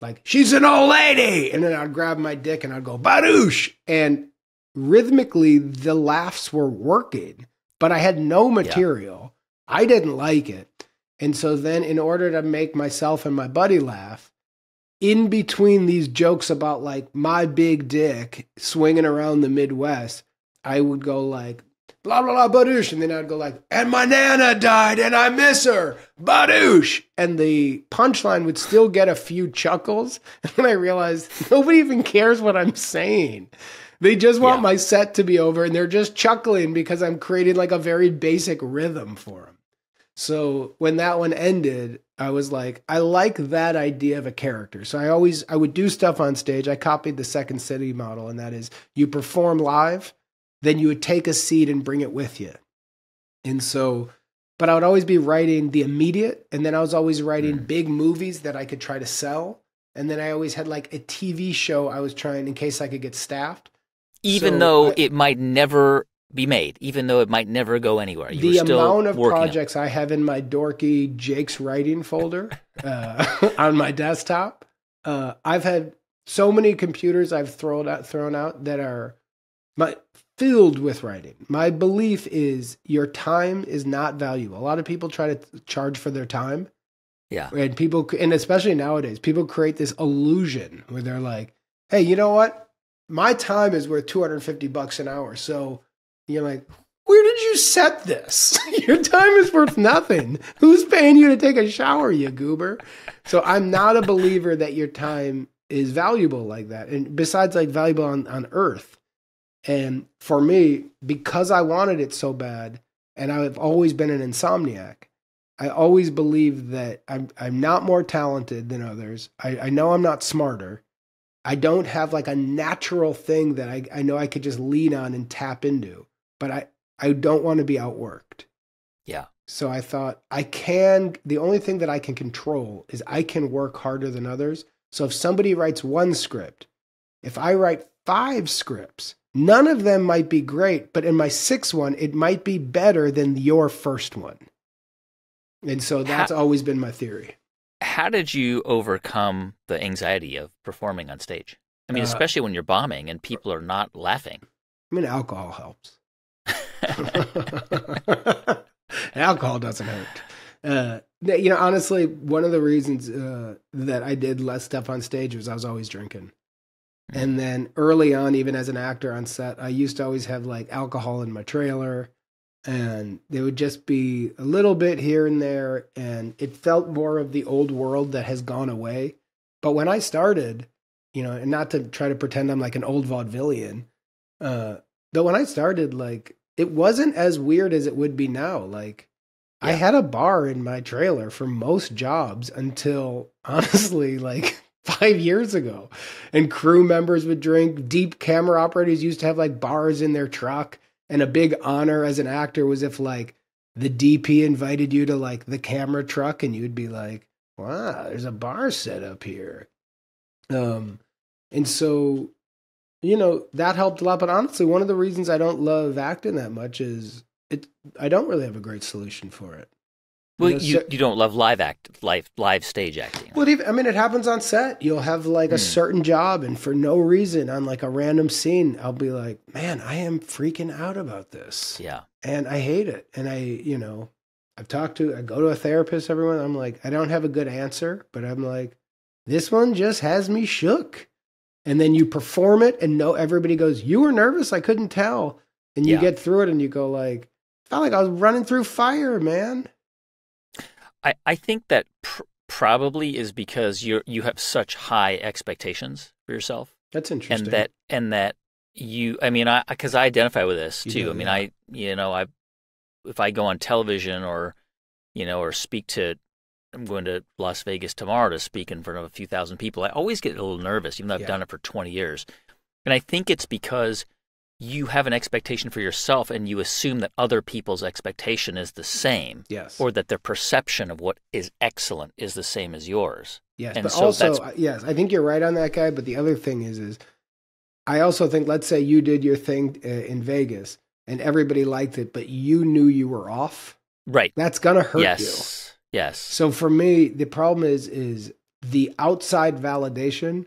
like she's an old lady. And then I'd grab my dick and I'd go, badoosh. And rhythmically the laughs were working, but I had no material. Yeah. I didn't like it. And so then in order to make myself and my buddy laugh, in between these jokes about like my big dick swinging around the Midwest, I would go like, blah, blah, blah, badoosh. And then I'd go like, and my Nana died and I miss her, badoosh. And the punchline would still get a few chuckles. And then I realized nobody even cares what I'm saying. They just want my set to be over, and they're just chuckling because I'm creating like a very basic rhythm for them. So when that one ended, I was like, I like that idea of a character. So I would do stuff on stage. I copied the Second City model, and that is you perform live, then you would take a seat and bring it with you. And so, but I would always be writing the immediate, and then I was always writing big movies that I could try to sell. And then I always had like a TV show I was trying in case I could get staffed. Even though it might never be made, even though it might never go anywhere. The amount of projects I have in my dorky Jake's writing folder on my desktop, I've had so many computers I've thrown out that are filled with writing. My belief is your time is not valuable. A lot of people try to charge for their time. Yeah. And especially nowadays, people create this illusion where they're like, hey, you know what? My time is worth $250 an hour. So you're like, where did you set this? Your time is worth nothing. Who's paying you to take a shower, you goober? So I'm not a believer that your time is valuable like that. And besides, like, valuable on Earth. And for me, because I wanted it so bad, and I've always been an insomniac, I always believe that I'm not more talented than others. I know I'm not smarter. I don't have like a natural thing that I know I could just lean on and tap into, but I don't want to be outworked. Yeah. So I thought the only thing that I can control is I can work harder than others. So if somebody writes one script, if I write 5 scripts, none of them might be great, but in my 6th one, it might be better than your first one. And so that's always been my theory. How did you overcome the anxiety of performing on stage? I mean, especially when you're bombing and people are not laughing. I mean, alcohol helps. Alcohol doesn't hurt. Honestly, one of the reasons that I did less stuff on stage was I was always drinking. And then early on, even as an actor on set, I used to always have like alcohol in my trailer. And there would just be a little bit here and there, and it felt more of the old world that has gone away. But when I started, and not to try to pretend I'm like an old vaudevillian, but when I started, like, it wasn't as weird as it would be now. Like, I had a bar in my trailer for most jobs until, honestly, like 5 years ago. And crew members would drink. Deep camera operators used to have like bars in their truck. And a big honor as an actor was if like the DP invited you to like the camera truck and you'd be like, wow, there's a bar set up here. And so, that helped a lot. But honestly, one of the reasons I don't love acting that much is I don't really have a great solution for it. Well, you don't love live stage acting. Well, it happens on set. You'll have like a certain job, and for no reason, on like a random scene, I'll be like, "Man, I am freaking out about this." Yeah, and I hate it. And I go to a therapist. Everyone, I'm like, I don't have a good answer, but I'm like, this one just has me shook. And then you perform it, and everybody goes, "You were nervous? I couldn't tell." And you get through it, and you go like, "Felt like I was running through fire, man." I think that probably is because you have such high expectations for yourself. That's interesting. And that you, because I identify with this too. If I go on television or speak to I'm going to Las Vegas tomorrow to speak in front of a few thousand people, I always get a little nervous, even though I've done it for 20 years. And I think it's because you have an expectation for yourself and you assume that other people's expectation is the same. Yes. Or that their perception of what is excellent is the same as yours. Yes. And but so also, yes, I think you're right on that guy. But the other thing is I also think, let's say you did your thing in Vegas and everybody liked it, but you knew you were off. Right. That's going to hurt you. Yes. So for me, the problem is the outside validation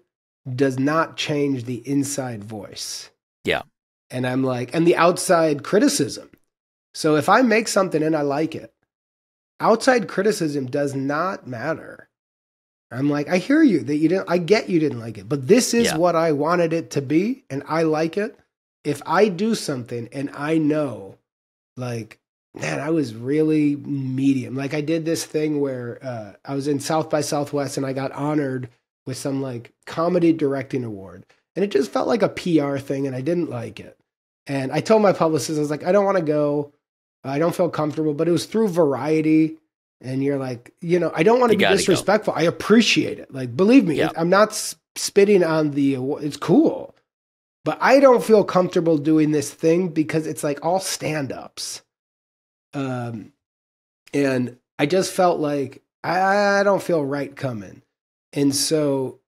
does not change the inside voice. Yeah. And I'm like, and the outside criticism. So if I make something and I like it, outside criticism does not matter. I'm like, I hear you that you didn't, I get you didn't like it, but this is what I wanted it to be and I like it. If I do something and I know, like, man, I was really medium. Like I did this thing where I was in South by Southwest and I got honored with some like comedy directing award. And it just felt like a PR thing and I didn't like it. And I told my publicist, I was like, I don't want to go. I don't feel comfortable, but it was through Variety. And you're like, you know, I don't want to be disrespectful. I appreciate it. Like, believe me, I'm not spitting on the award. It's cool. But I don't feel comfortable doing this thing because it's like all stand-ups. And I just felt like I don't feel right coming. And so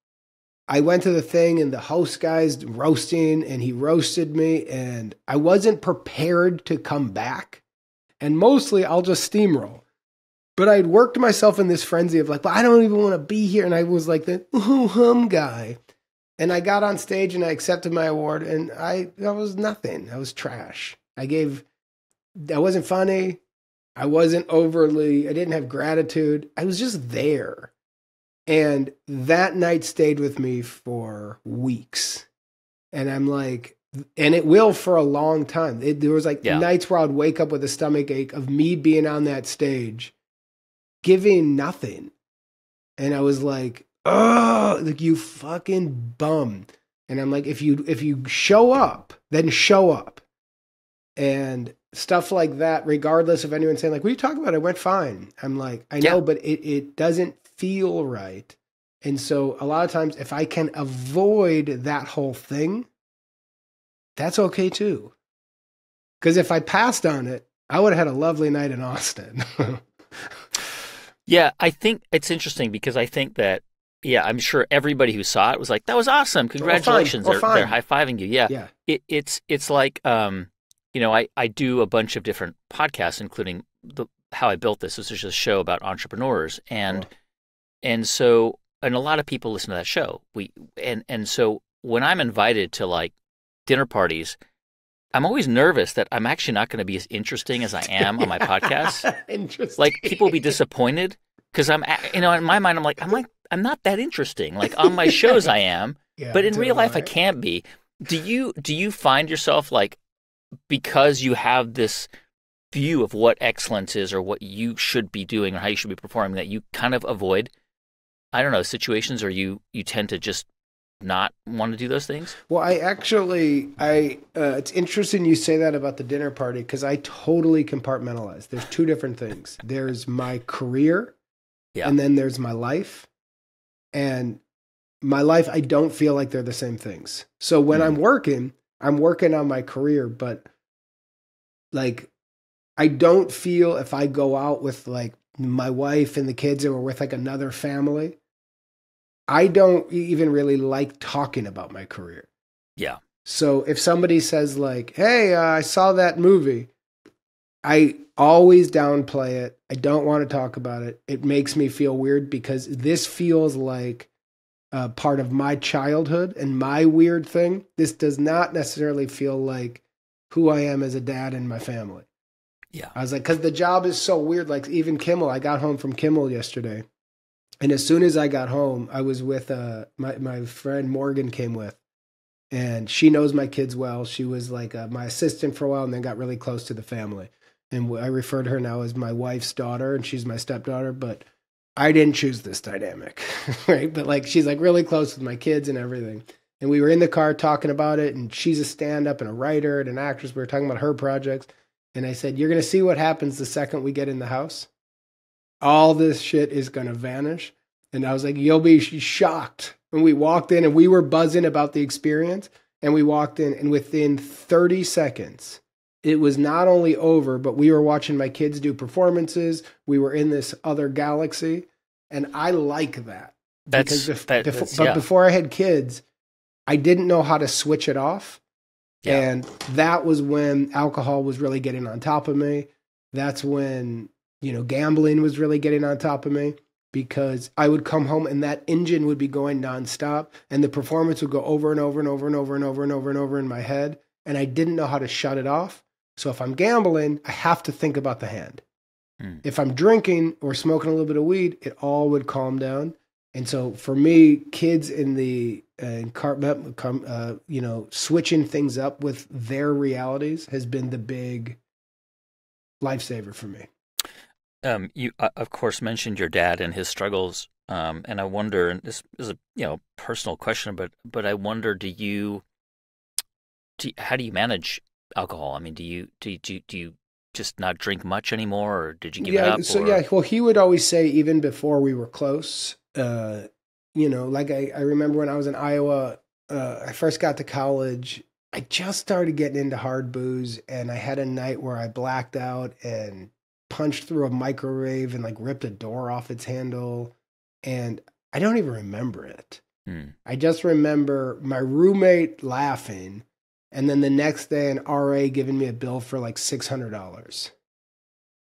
I went to the thing and the host guy's roasting and he roasted me and I wasn't prepared to come back. And mostly I'll just steamroll. But I'd worked myself in this frenzy of like, well, I don't even want to be here. And I was like the hum guy. And I got on stage and I accepted my award and I was nothing. I was trash. I wasn't funny. I didn't have gratitude. I was just there. And that night stayed with me for weeks. And I'm like, and it will for a long time. There was like nights where I'd wake up with a stomach ache of me being on that stage, giving nothing. And I was like, oh, like you fucking bum. And I'm like, if you show up, then show up. And stuff like that, regardless of anyone saying like, what are you talking about? It went fine. I'm like, I know, but it doesn't feel right. And so a lot of times if I can avoid that whole thing, that's okay too. Because if I passed on it, I would have had a lovely night in Austin. Yeah, I think it's interesting because I think that, I'm sure everybody who saw it was like, that was awesome. Congratulations. They're high-fiving you. Yeah. It's like, you know, I do a bunch of different podcasts, including How I Built This. This is just a show about entrepreneurs. And so a lot of people listen to that show. And so when I'm invited to like dinner parties, I'm always nervous that I'm actually not going to be as interesting as I am on my podcast. Interesting. Like people will be disappointed because in my mind, I'm not that interesting. Like on my shows I am, but in real life I can't be. Do you find yourself like, because you have this view of what excellence is or what you should be doing or how you should be performing, that you kind of avoid, I don't know, situations, or you tend to just not want to do those things? Well, it's interesting you say that about the dinner party because I totally compartmentalize. There's two different things. There's my career and then there's my life. And my life, I don't feel like they're the same things. So when I'm working on my career, but like, I don't feel if I go out with like my wife and the kids or with like another family, I don't even really like talking about my career. Yeah. So if somebody says like, hey, I saw that movie, I always downplay it. I don't want to talk about it. It makes me feel weird because this feels like part of my childhood and my weird thing. This does not necessarily feel like who I am as a dad and my family. Yeah. I was like, because the job is so weird. Like even Kimmel, I got home from Kimmel yesterday. And as soon as I got home, I was with my friend Morgan came with. And she knows my kids well. She was like my assistant for a while and then got really close to the family. And I refer to her now as my wife's daughter, and she's my stepdaughter. But I didn't choose this dynamic, right? But like she's like really close with my kids and everything. And we were in the car talking about it, and she's a stand-up and a writer and an actress. We were talking about her projects. And I said, you're going to see what happens the second we get in the house. all this shit is going to vanish. And I was like, you'll be shocked. And we walked in and we were buzzing about the experience. And we walked in, and within 30 seconds, it was not only over, but we were watching my kids do performances. We were in this other galaxy. And I like that. Before I had kids, I didn't know how to switch it off. Yeah. And that was when alcohol was really getting on top of me. That's when, gambling was really getting on top of me, because I would come home and that engine would be going nonstop and the performance would go over and over and over and over and over and over and over in my head. And I didn't know how to shut it off. So if I'm gambling, I have to think about the hand. If I'm drinking or smoking a little bit of weed, it all would calm down. And so for me, kids in the switching things up with their realities has been the big lifesaver for me. You of course mentioned your dad and his struggles, and I wonder, and this is a personal question, but I wonder, how do you manage alcohol? I mean, do you just not drink much anymore, or did you give it up? Well, he would always say, even before we were close, like I remember when I was in Iowa, I first got to college, I just started getting into hard booze, and I had a night where I blacked out and punched through a microwave and like ripped a door off its handle. And I don't even remember it. I just remember my roommate laughing. And then the next day, an RA giving me a bill for like $600.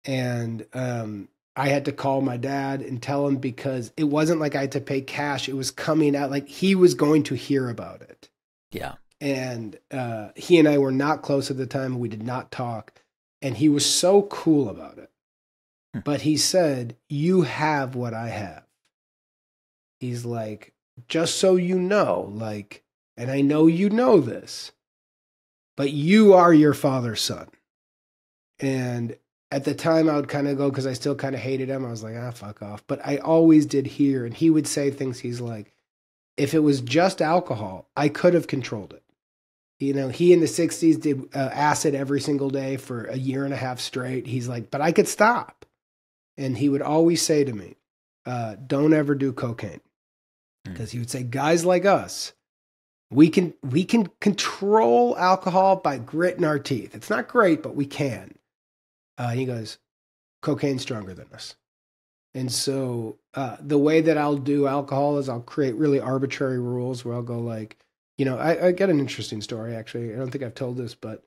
And I had to call my dad and tell him, because it wasn't like I had to pay cash. It was coming out like he was going to hear about it. Yeah. And he and I were not close at the time. We did not talk. And he was so cool about it. But he said, you have what I have. He's like, just so you know, like, and I know you know this, but you are your father's son. And at the time I would kind of go, because I still kind of hated him. I was like, fuck off. But I always did hear, and he would say things. He's like, if it was just alcohol, I could have controlled it. He in the 60s did acid every single day for a year and a half straight. He's like, but I could stop. And he would always say to me, don't ever do cocaine. Because he would say, guys like us, we can control alcohol by gritting our teeth. It's not great, but we can. He goes, cocaine's stronger than us. And so the way that I'll do alcohol is I'll create really arbitrary rules where I'll go like, I get an interesting story, actually. I don't think I've told this, but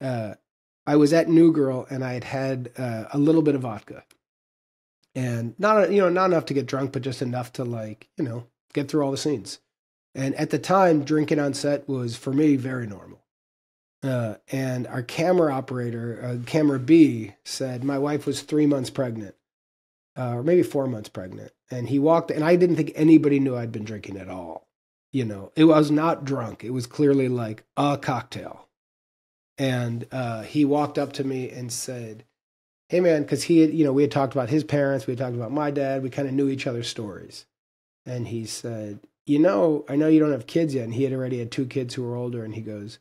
I was at New Girl and I had a little bit of vodka. And not enough to get drunk, but just enough to get through all the scenes. And at the time, drinking on set was, for me, very normal. And our camera operator, camera B, said my wife was 3 months pregnant, or maybe 4 months pregnant. And he walked, and I didn't think anybody knew I'd been drinking at all. It was not drunk. It was clearly like a cocktail. And he walked up to me and said, hey, man, because he had, we had talked about his parents. We had talked about my dad. We kind of knew each other's stories. And he said, I know you don't have kids yet. And he had already had 2 kids who were older. And he goes,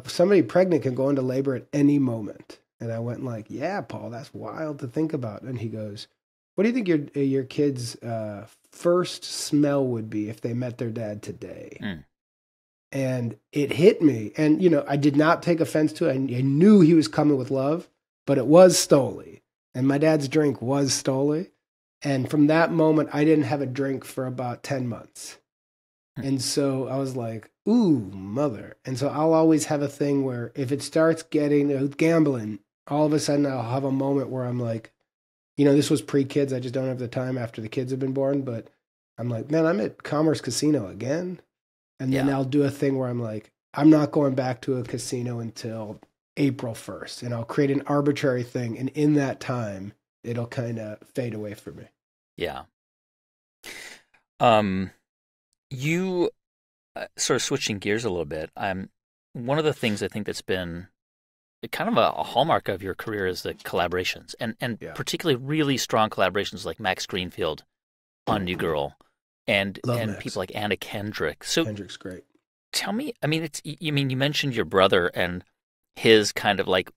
somebody pregnant can go into labor at any moment. And I went like, yeah, Paul, that's wild to think about. And he goes, what do you think your kids' first smell would be if they met their dad today? And it hit me. And, I did not take offense to it. I knew he was coming with love, but it was Stoli. And my dad's drink was Stoli. And from that moment, I didn't have a drink for about 10 months. And so I was like, ooh, mother. And so I'll always have a thing where if it starts getting gambling, all of a sudden I'll have a moment where I'm like, this was pre-kids. I just don't have the time after the kids have been born. But I'm like, man, I'm at Commerce Casino again. And then I'll do a thing where I'm like, I'm not going back to a casino until April 1st. And I'll create an arbitrary thing. And in that time, it'll kind of fade away from me. Yeah. You sort of switching gears a little bit. One of the things I think that's been kind of a hallmark of your career is the collaborations, and particularly really strong collaborations like Max Greenfield on New Girl, and people like Anna Kendrick. So Kendrick's great. Tell me, you mentioned your brother and his kind of like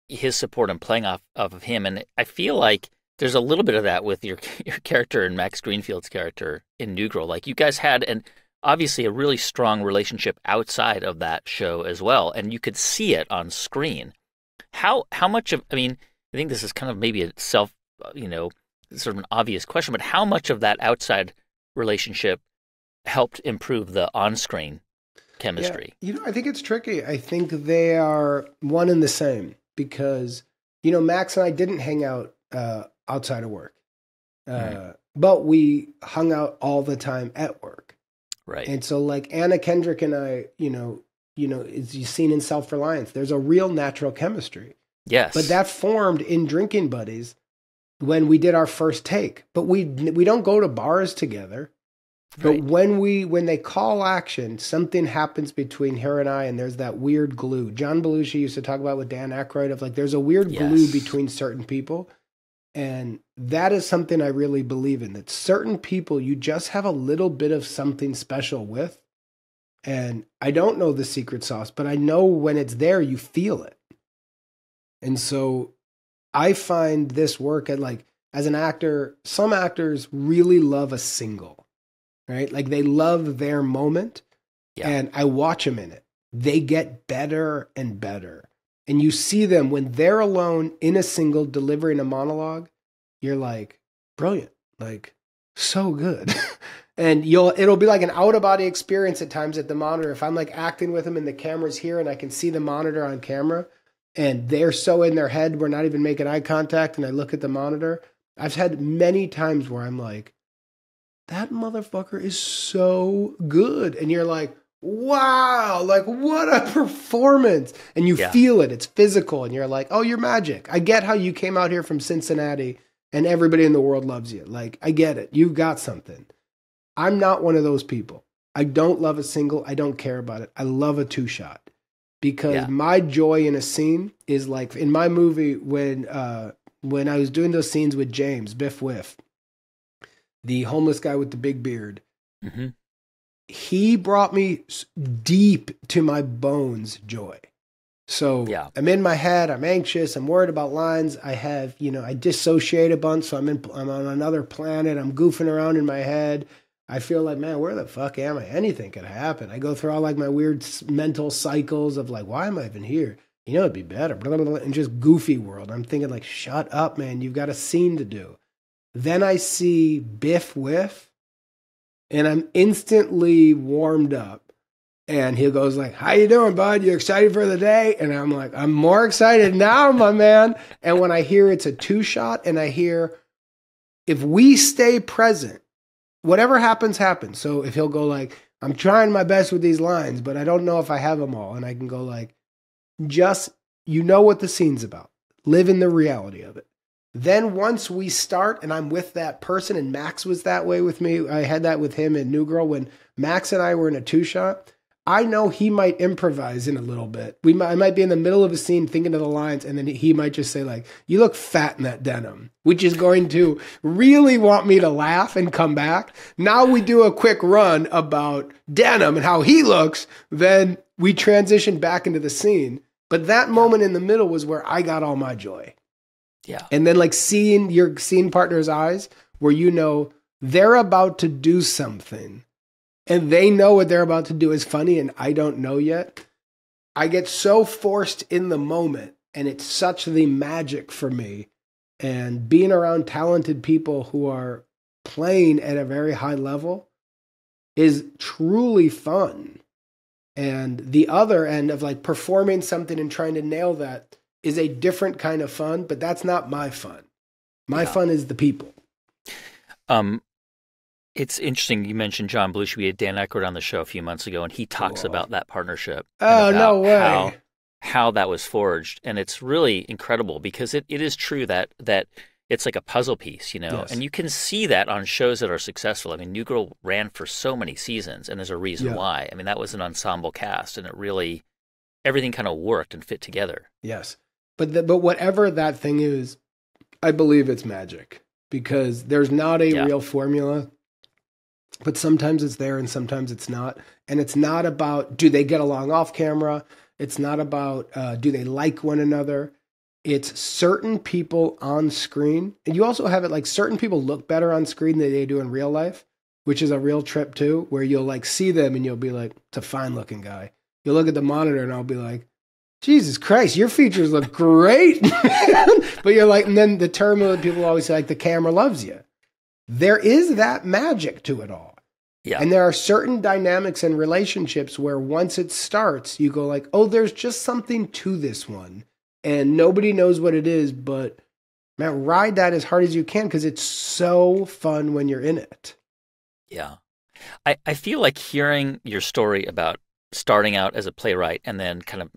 his support and playing off of him, and I feel like There's a little bit of that with your your character and Max Greenfield's character in New Girl. Like you guys had an obviously a really strong relationship outside of that show as well, and you could see it on screen. How much of I mean, I think this is kind of maybe a self sort of an obvious question, but how much of that outside relationship helped improve the on-screen chemistry? Yeah, I think it's tricky. I think they are one and the same because Max and I didn't hang out outside of work, but we hung out all the time at work. Right. And so, like Anna Kendrick and I, as you've seen in Self-Reliance, there's a real natural chemistry. Yes. But that formed in Drinking Buddies when we did our first take. But we don't go to bars together. But Right. when they call action, something happens between her and I, and there's that weird glue. John Belushi used to talk about with Dan Aykroyd of like, there's a weird glue Yes. between certain people. And that is something I really believe in, that certain people you just have a little bit of something special with. And I don't know the secret sauce, but I know when it's there, you feel it. And so I find this work at like, as an actor, some actors really love a single, right? Like they love their moment, Yeah. and I watch them in it. They get better and better. And you see them when they're alone in a single delivering a monologue, you're like, brilliant, like so good. And it'll be like an out of body experience at times at the monitor. If I'm like acting with them and the camera's here and I can see the monitor on camera and they're so in their head, we're not even making eye contact. And I look at the monitor. I've had many times where I'm like, that motherfucker is so good. And you're like, wow, like what a performance. And you feel it. It's physical. And you're like, oh, you're magic. I get how you came out here from Cincinnati and everybody in the world loves you. Like, I get it. You've got something. I'm not one of those people. I don't love a single. I don't care about it. I love a two-shot because my joy in a scene is like in my movie when I was doing those scenes with James, Biff Whiff, the homeless guy with the big beard. Mm-hmm. He brought me deep to my bones joy. So I'm in my head. I'm anxious. I'm worried about lines. I have, I dissociate a bunch. So I'm on another planet. I'm goofing around in my head. I feel like, man, where the fuck am I? Anything could happen. I go through all like my weird mental cycles of like, why am I even here? It'd be better. Blah, blah, blah, and just goofy world. I'm thinking like, shut up, man. You've got a scene to do. Then I see Biff Whiff. And I'm instantly warmed up. And he goes like, how you doing, bud? You excited for the day? And I'm like, I'm more excited now, my man. And when I hear it's a two-shot and I hear, if we stay present, whatever happens, happens. So if he'll go like, I'm trying my best with these lines, but I don't know if I have them all. And I can go like, just, what the scene's about. Live in the reality of it. Then once we start and I'm with that person, and Max was that way with me, I had that with him in New Girl, when Max and I were in a two-shot, I know he might improvise in a little bit. I might be in the middle of a scene thinking of the lines, and then he might just say like, you look fat in that denim, which is going to really want me to laugh and come back. Now we do a quick run about denim and how he looks, then we transition back into the scene. But that moment in the middle was where I got all my joy. Yeah. And then like seeing your scene partner's eyes where they're about to do something and they know what they're about to do is funny and I don't know yet. I get so forced in the moment and it's such the magic for me. And being around talented people who are playing at a very high level is truly fun. And the other end of like performing something and trying to nail that is a different kind of fun, but that's not my fun. My fun is the people. It's interesting. You mentioned John Belushi. We had Dan Aykroyd on the show a few months ago, and he talks about that partnership. Oh, no way. How that was forged. And it's really incredible because it is true that it's like a puzzle piece, Yes. and you can see that on shows that are successful. I mean, New Girl ran for so many seasons, and there's a reason why. I mean, that was an ensemble cast, and everything kind of worked and fit together. Yes. But whatever that thing is, I believe it's magic because there's not a real formula, but sometimes it's there and sometimes it's not. And it's not about, do they get along off camera? It's not about, do they like one another? It's certain people on screen. And you also have it like certain people look better on screen than they do in real life, which is a real trip too, where you'll like see them and you'll be like, it's a fine looking guy. You'll look at the monitor and I'll be like, Jesus Christ, your features look great. But you're like, and then the term that people always say, like, the camera loves you. There is that magic to it all. Yeah. And there are certain dynamics and relationships where once it starts, you go like, oh, there's just something to this one. And nobody knows what it is, but man, ride that as hard as you can because it's so fun when you're in it. Yeah. I feel like hearing your story about starting out as a playwright and then kind of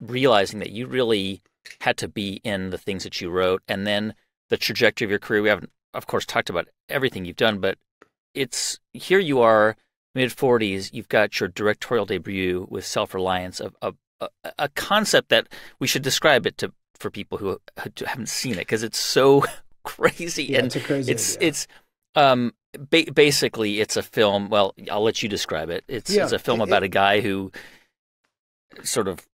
realizing that you really had to be in the things that you wrote and then the trajectory of your career. We haven't, of course, talked about everything you've done, but it's here you are, mid-40s, you've got your directorial debut with Self-Reliance, a concept that we should describe it for people who haven't seen it because it's so crazy. Yeah, and it's a crazy idea. It's basically it's a film. Well, I'll let you describe it. It's a film about a guy who sort of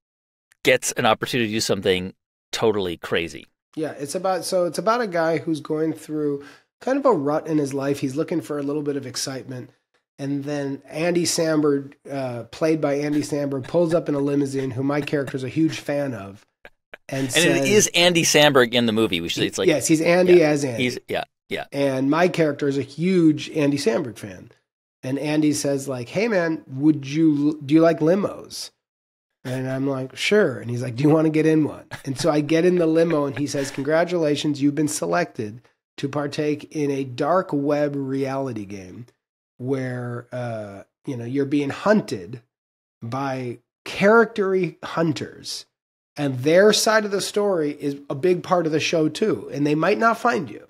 gets an opportunity to do something totally crazy. Yeah, it's about a guy who's going through kind of a rut in his life. He's looking for a little bit of excitement. And then Andy Samberg, played by Andy Samberg, pulls up in a limousine, who my character is a huge fan of. And says, it is Andy Samberg in the movie. We should say it's like, yes, he's Andy as Andy. Yeah. And my character is a huge Andy Samberg fan. And Andy says like, hey man, do you like limos? And I'm like, sure. And he's like, do you want to get in one? And so I get in the limo and he says, congratulations, you've been selected to partake in a dark web reality game where, you're being hunted by charactery hunters. And their side of the story is a big part of the show too. And they might not find you.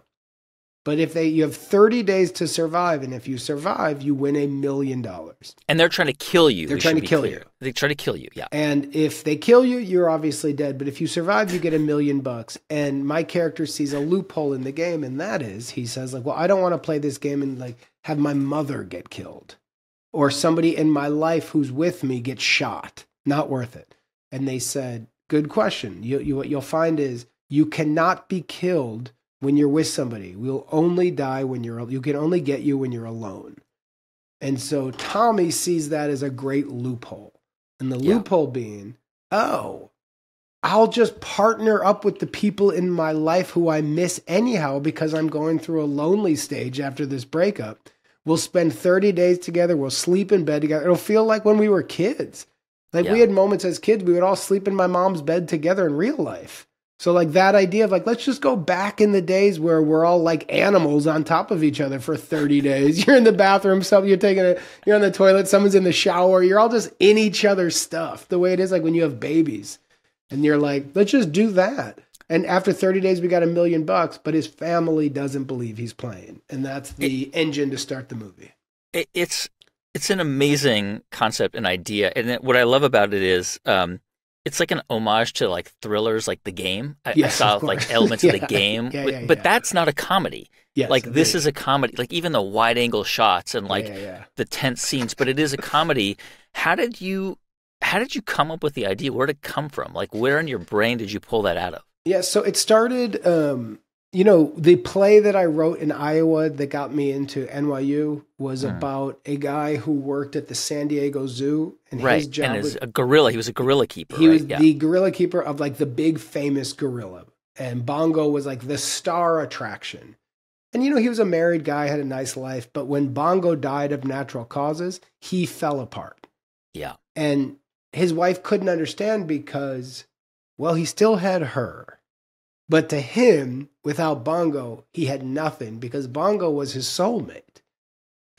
But you have 30 days to survive, and if you survive, you win $1 million. And they're trying to kill you. They're trying to kill you. They try to kill you, yeah. And if they kill you, you're obviously dead. But if you survive, you get $1 million. And my character sees a loophole in the game, and that is, he says, like, well, I don't want to play this game and like have my mother get killed, or somebody in my life who's with me get shot. Not worth it. And they said, good question. What you'll find is you cannot be killed when you're with somebody. We'll only die you can only get you when you're alone. And so Tommy sees that as a great loophole. And the loophole being, oh, I'll just partner up with the people in my life who I miss anyhow because I'm going through a lonely stage after this breakup. We'll spend 30 days together. We'll sleep in bed together. It'll feel like when we were kids. Like we had moments as kids, we would all sleep in my mom's bed together in real life. So like that idea of like, let's just go back in the days where we're all like animals on top of each other for 30 days. You're in the bathroom, you're on the toilet, someone's in the shower. You're all just in each other's stuff. The way it is like when you have babies and you're like, let's just do that. And after 30 days, we got $1 million, but his family doesn't believe he's playing. And that's the engine to start the movie. It's an amazing concept and idea. And what I love about it is, it's like an homage to like thrillers, like The Game. I saw like elements of The Game, but that's not a comedy. Yes, like this is a comedy. Like even the wide angle shots and like the tense scenes, but it is a comedy. How did you come up with the idea? Where did it come from? Like where in your brain did you pull that out of? Yeah, so it started. The play that I wrote in Iowa that got me into NYU was about a guy who worked at the San Diego Zoo, and his job was a gorilla. He was a gorilla keeper. He was the gorilla keeper of like the big famous gorilla, and Bongo was like the star attraction. And he was a married guy, had a nice life, but when Bongo died of natural causes, he fell apart. Yeah, and his wife couldn't understand because, well, he still had her. But to him, without Bongo, he had nothing because Bongo was his soulmate.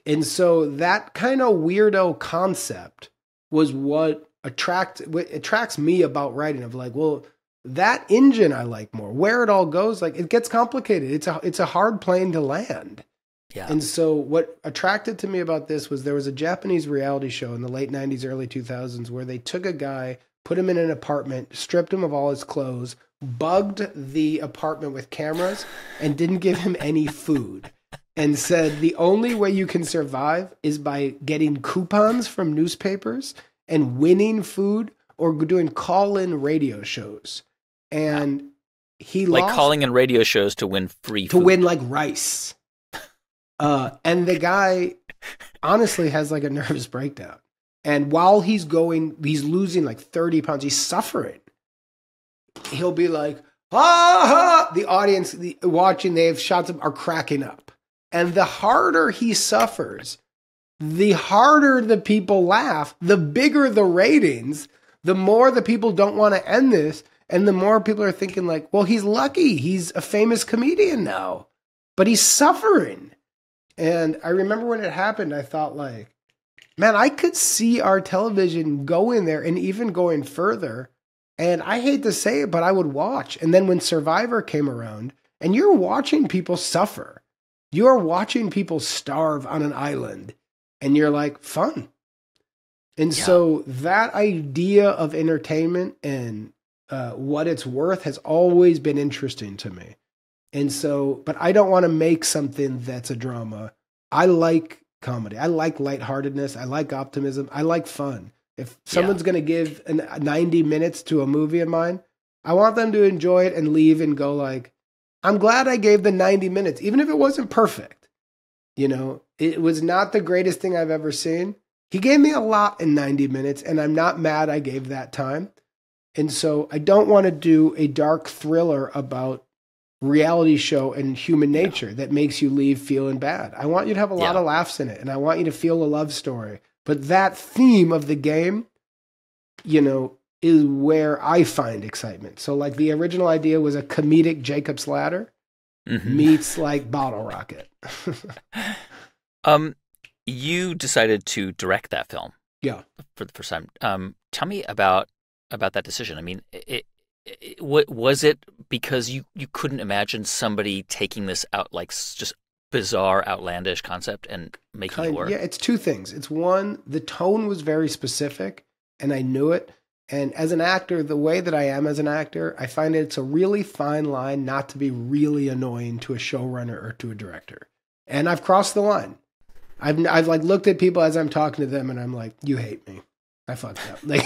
And so that kind of weirdo concept was what attracts me about writing, of like, well, that engine I like more. Where it all goes, like it gets complicated. It's a hard plane to land. Yeah. And so what attracted to me about this was there was a Japanese reality show in the late 90s, early 2000s where they took a guy, put him in an apartment, stripped him of all his clothes, bugged the apartment with cameras, and didn't give him any food, and said the only way you can survive is by getting coupons from newspapers and winning food or doing call-in radio shows. And he like lost calling in radio shows to win free to food. win like rice. And the guy honestly has like a nervous breakdown. And while he's losing like 30 pounds, he's suffering. He'll be like, ah, the audience watching, they have shots of are cracking up. And the harder he suffers, the harder the people laugh, the bigger the ratings, the more the people don't want to end this. And the more people are thinking like, well, he's lucky. He's a famous comedian now, but he's suffering. And I remember when it happened, I thought like, man, I could see our television going there and even going further. And I hate to say it, but I would watch. And then when Survivor came around, and you're watching people suffer, you're watching people starve on an island, and you're like, fun. And so that idea of entertainment and what it's worth has always been interesting to me. And so, but I don't want to make something that's a drama. I like comedy. I like lightheartedness. I like optimism. I like fun. If someone's going to give 90 minutes to a movie of mine, I want them to enjoy it and leave and go like, I'm glad I gave the 90 minutes, even if it wasn't perfect. You know, it was not the greatest thing I've ever seen. He gave me a lot in 90 minutes, and I'm not mad I gave that time. And so I don't want to do a dark thriller about reality show and human nature that makes you leave feeling bad. I want you to have a lot of laughs in it, and I want you to feel a love story. But that theme of the game, you know, is where I find excitement. So like the original idea was a comedic Jacob's Ladder meets like Bottle Rocket. You decided to direct that film. Yeah. For the first time. Tell me about that decision. I mean, what was it because you couldn't imagine somebody taking this out like just bizarre, outlandish concept and making it work? Yeah, it's two things. It's one, the tone was very specific and I knew it. And as an actor, the way that I am as an actor, I find it's a really fine line not to be really annoying to a showrunner or to a director. And I've crossed the line. I've like looked at people as I'm talking to them and I'm like, you hate me. I fucked up. Like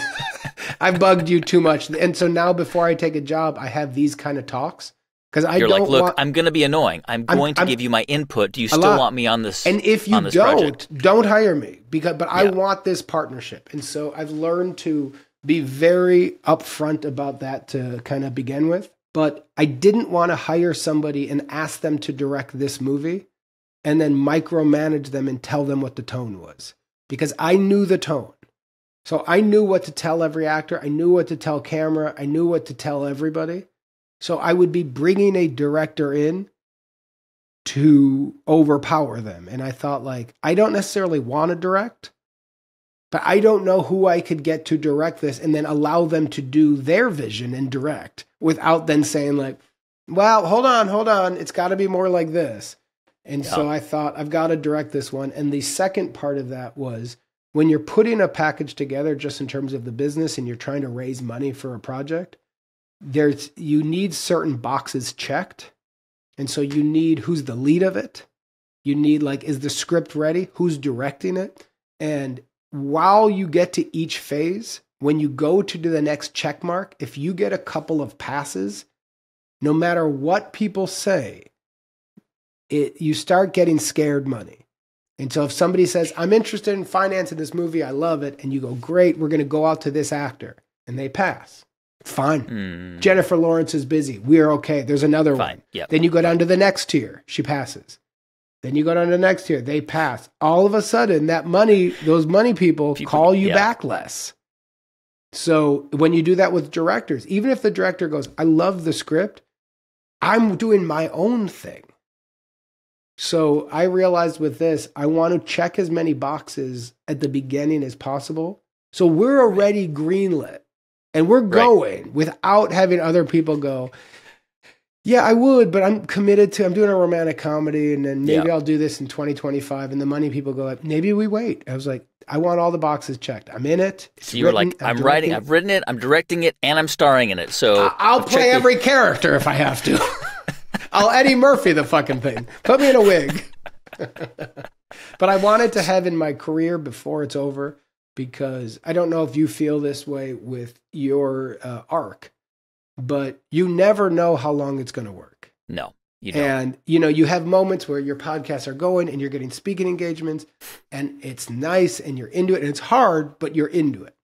I've bugged you too much. And so now before I take a job, I have these kind of talks. Because You're like, look, I'm going to be annoying. I'm going to give you my input. Do you still want me on this? And if you don't hire me. But I want this partnership. And so I've learned to be very upfront about that to kind of begin with. But I didn't want to hire somebody and ask them to direct this movie and then micromanage them and tell them what the tone was. Because I knew the tone. So I knew what to tell every actor. I knew what to tell camera. I knew what to tell everybody. So I would be bringing a director in to overpower them. And I thought like, I don't necessarily want to direct, but I don't know who I could get to direct this and then allow them to do their vision and direct without then saying like, well, hold on. It's got to be more like this. And so I thought I've got to direct this one. And the second part of that was when you're putting a package together, just in terms of the business and you're trying to raise money for a project, you need certain boxes checked. And so you need who's the lead of it. You need like, is the script ready? Who's directing it? And while you get to each phase, when you go to do the next check mark, if you get a couple of passes, no matter what people say, you start getting scared money. And so if somebody says, I'm interested in financing this movie, I love it. And you go, great, we're going to go out to this actor. And they pass. Fine. Jennifer Lawrence is busy. We're okay. There's another one. Yep. Then you go down to the next tier. She passes. Then you go down to the next tier. They pass. All of a sudden, those money people call you back less. So when you do that with directors, even if the director goes, I love the script, I'm doing my own thing. So I realized with this, I want to check as many boxes at the beginning as possible. So we're already greenlit. And we're going without having other people go, yeah, I would, but I'm committed I'm doing a romantic comedy and then maybe I'll do this in 2025. And the money people go like, maybe we wait. I was like, I want all the boxes checked. I'm in it. So you were like, I've written it, I'm directing it, and I'm starring in it. So I'll play every character if I have to. I'll Eddie Murphy the fucking thing. Put me in a wig. But I wanted to have in my career before it's over, because I don't know if you feel this way with your arc, but you never know how long it's going to work. No, you don't. And, you have moments where your podcasts are going and you're getting speaking engagements and it's nice and you're into it and it's hard, but you're into it.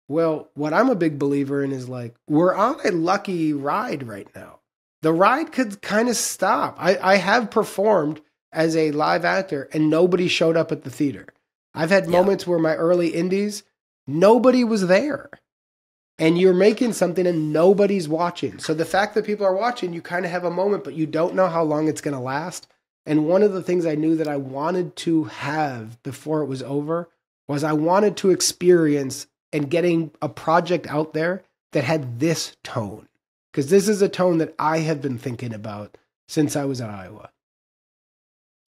Well, what I'm a big believer in is like, we're on a lucky ride right now. The ride could kind of stop. I have performed as a live actor and nobody showed up at the theater. I've had moments where my early indies, nobody was there. And you're making something and nobody's watching. So the fact that people are watching, you kind of have a moment, but you don't know how long it's going to last. And one of the things I knew that I wanted to have before it was over was I wanted to experience and getting a project out there that had this tone. Because this is a tone that I have been thinking about since I was at Iowa.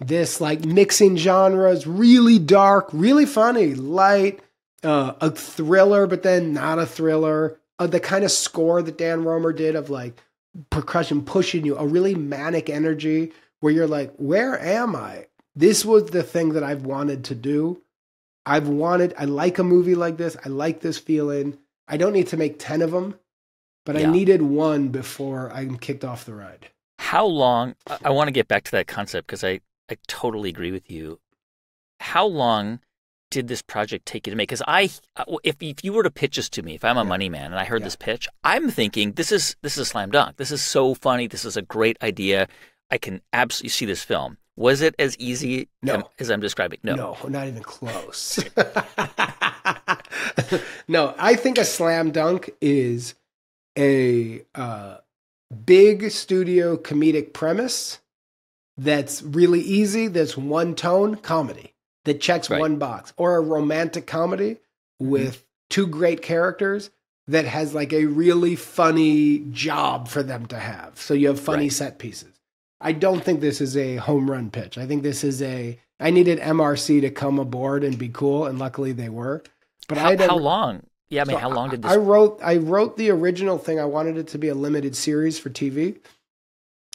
This like mixing genres, really dark, really funny, light, a thriller, but then not a thriller. The kind of score that Dan Romer did of like percussion pushing you, a really manic energy where you're like, where am I? This was the thing that I've wanted to do. I like a movie like this. I like this feeling. I don't need to make 10 of them, but I needed one before I'm kicked off the ride. How long, I want to get back to that concept because I totally agree with you. How long did this project take you to make? Because if you were to pitch this to me, if I'm a money man and I heard this pitch, I'm thinking this is a slam dunk. This is so funny. This is a great idea. I can absolutely see this film. Was it as easy as I'm describing? No, not even close. No, I think a slam dunk is a big studio comedic premise that's really easy, that's one tone comedy that checks one box, or a romantic comedy with two great characters that has like a really funny job for them to have. So you have funny set pieces. I don't think this is a home run pitch. I think this is I needed MRC to come aboard and be cool, and luckily they were. But how long? Yeah, I mean, how long did this? I wrote the original thing. I wanted it to be a limited series for TV.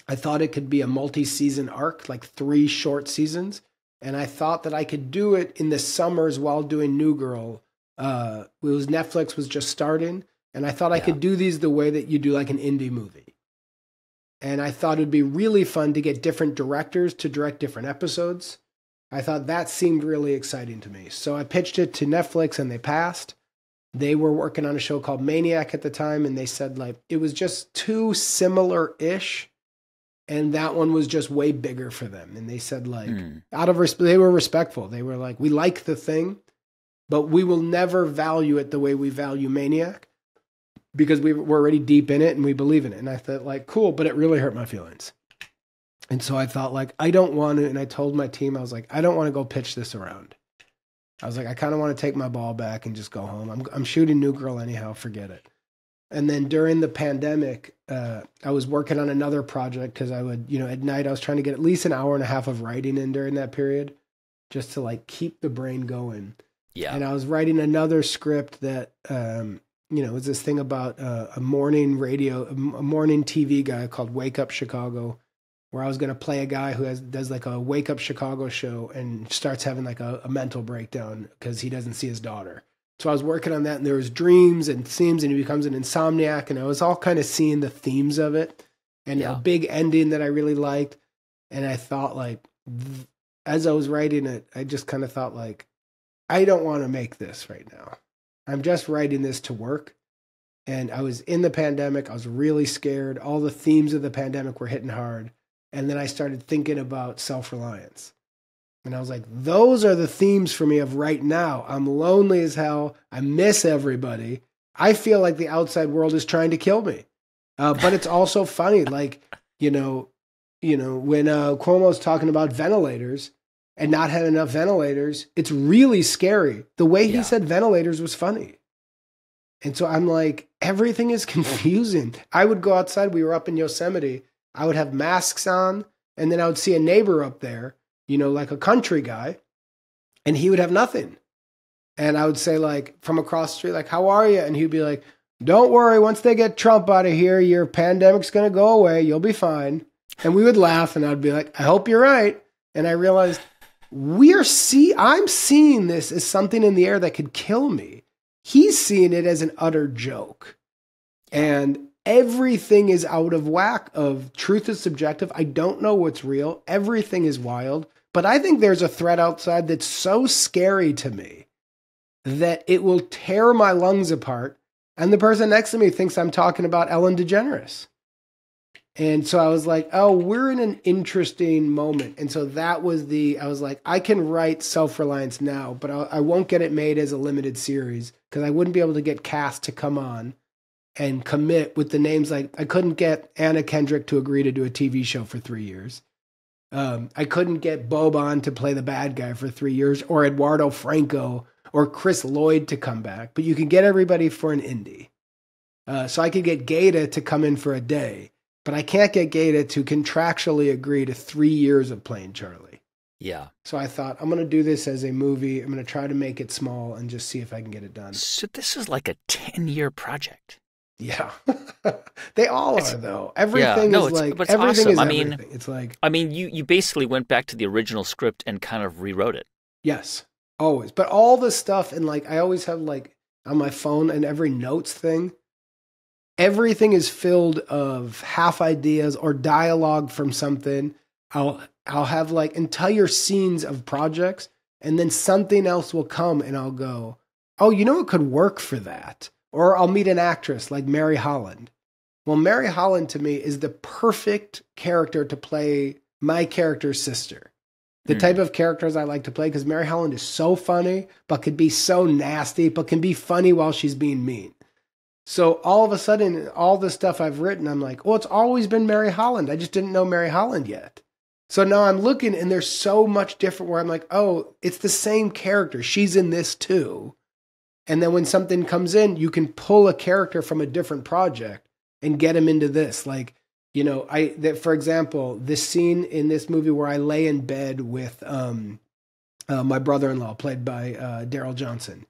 I thought it could be a multi-season arc, like 3 short seasons. And I thought that I could do it in the summers while doing New Girl. Netflix was just starting. And I thought I could do these the way that you do like an indie movie. And I thought it'd be really fun to get different directors to direct different episodes. I thought that seemed really exciting to me. So I pitched it to Netflix and they passed. They were working on a show called Maniac at the time. And they said like, it was just too similar-ish. And that one was just way bigger for them. And they said like, they were respectful. They were like, we like the thing, but we will never value it the way we value Maniac because we're already deep in it and we believe in it. And I thought like, cool, but it really hurt my feelings. And so I thought like, I don't want to, and I told my team, I was like, I don't want to go pitch this around. I was like, I kind of want to take my ball back and just go home. I'm shooting New Girl anyhow, forget it. And then during the pandemic, I was working on another project because I would, at night I was trying to get at least an hour and a half of writing in during that period just to like keep the brain going. Yeah. And I was writing another script that, was this thing about a morning TV guy called Wake Up Chicago, where I was going to play a guy who does like a Wake Up Chicago show and starts having like a mental breakdown because he doesn't see his daughter. So I was working on that, and there was dreams and themes, and he becomes an insomniac, and I was all kind of seeing the themes of it, and a big ending that I really liked. And I thought, like, as I was writing it, I just kind of thought, like, I don't want to make this right now. I'm just writing this to work. And I was in the pandemic. I was really scared. All the themes of the pandemic were hitting hard. And then I started thinking about self-reliance. And I was like, those are the themes for me of right now. I'm lonely as hell. I miss everybody. I feel like the outside world is trying to kill me. But it's also funny. Like, when Cuomo's talking about ventilators and not having enough ventilators, it's really scary. The way he said ventilators was funny. And so I'm like, everything is confusing. I would go outside. We were up in Yosemite. I would have masks on, and then I would see a neighbor up there, like a country guy, and he would have nothing. And I would say, like, from across the street, like, how are you? And he'd be like, don't worry, once they get Trump out of here, your pandemic's going to go away. You'll be fine. And we would laugh, and I'd be like, I hope you're right. And I realized I'm seeing this as something in the air that could kill me. He's seeing it as an utter joke. And everything is out of whack. Of truth is subjective. I don't know what's real. Everything is wild. But I think there's a threat outside that's so scary to me that it will tear my lungs apart. And the person next to me thinks I'm talking about Ellen DeGeneres. And so I was like, oh, we're in an interesting moment. And so I was like, I can write Self-Reliance now, but I won't get it made as a limited series because I wouldn't be able to get cast to come on and commit with the names. Like, I couldn't get Anna Kendrick to agree to do a TV show for 3 years. I couldn't get Boban to play the bad guy for 3 years, or Eduardo Franco or Chris Lloyd to come back. But you can get everybody for an indie. So I could get Gaeta to come in for a day. But I can't get Gaeta to contractually agree to 3 years of playing Charlie. Yeah. So I thought, I'm going to do this as a movie. I'm going to try to make it small and just see if I can get it done. So this is like a 10-year project. Yeah. They all are, though. Everything is like, but it's everything awesome. is everything. It's like, you basically went back to the original script and kind of rewrote it. Yes, always. But all the stuff, and like, I always have like on my phone and every notes thing, everything is filled of half ideas or dialogue from something. I'll have like entire scenes of projects, and then something else will come and I'll go, oh, you know, it could work for that. Or I'll meet an actress like Mary Holland. Well, Mary Holland to me is the perfect character to play my character's sister. The type of characters I like to play, because Mary Holland is so funny, but could be so nasty, but can be funny while she's being mean. So all of a sudden, all the stuff I've written, I'm like, well, it's always been Mary Holland. I just didn't know Mary Holland yet. So now I'm looking and there's so much different where I'm like, oh, it's the same character. She's in this too. And then when something comes in, you can pull a character from a different project and get him into this. Like, you know, for example, this scene in this movie where I lay in bed with my brother-in-law, played by Daryl Johnson.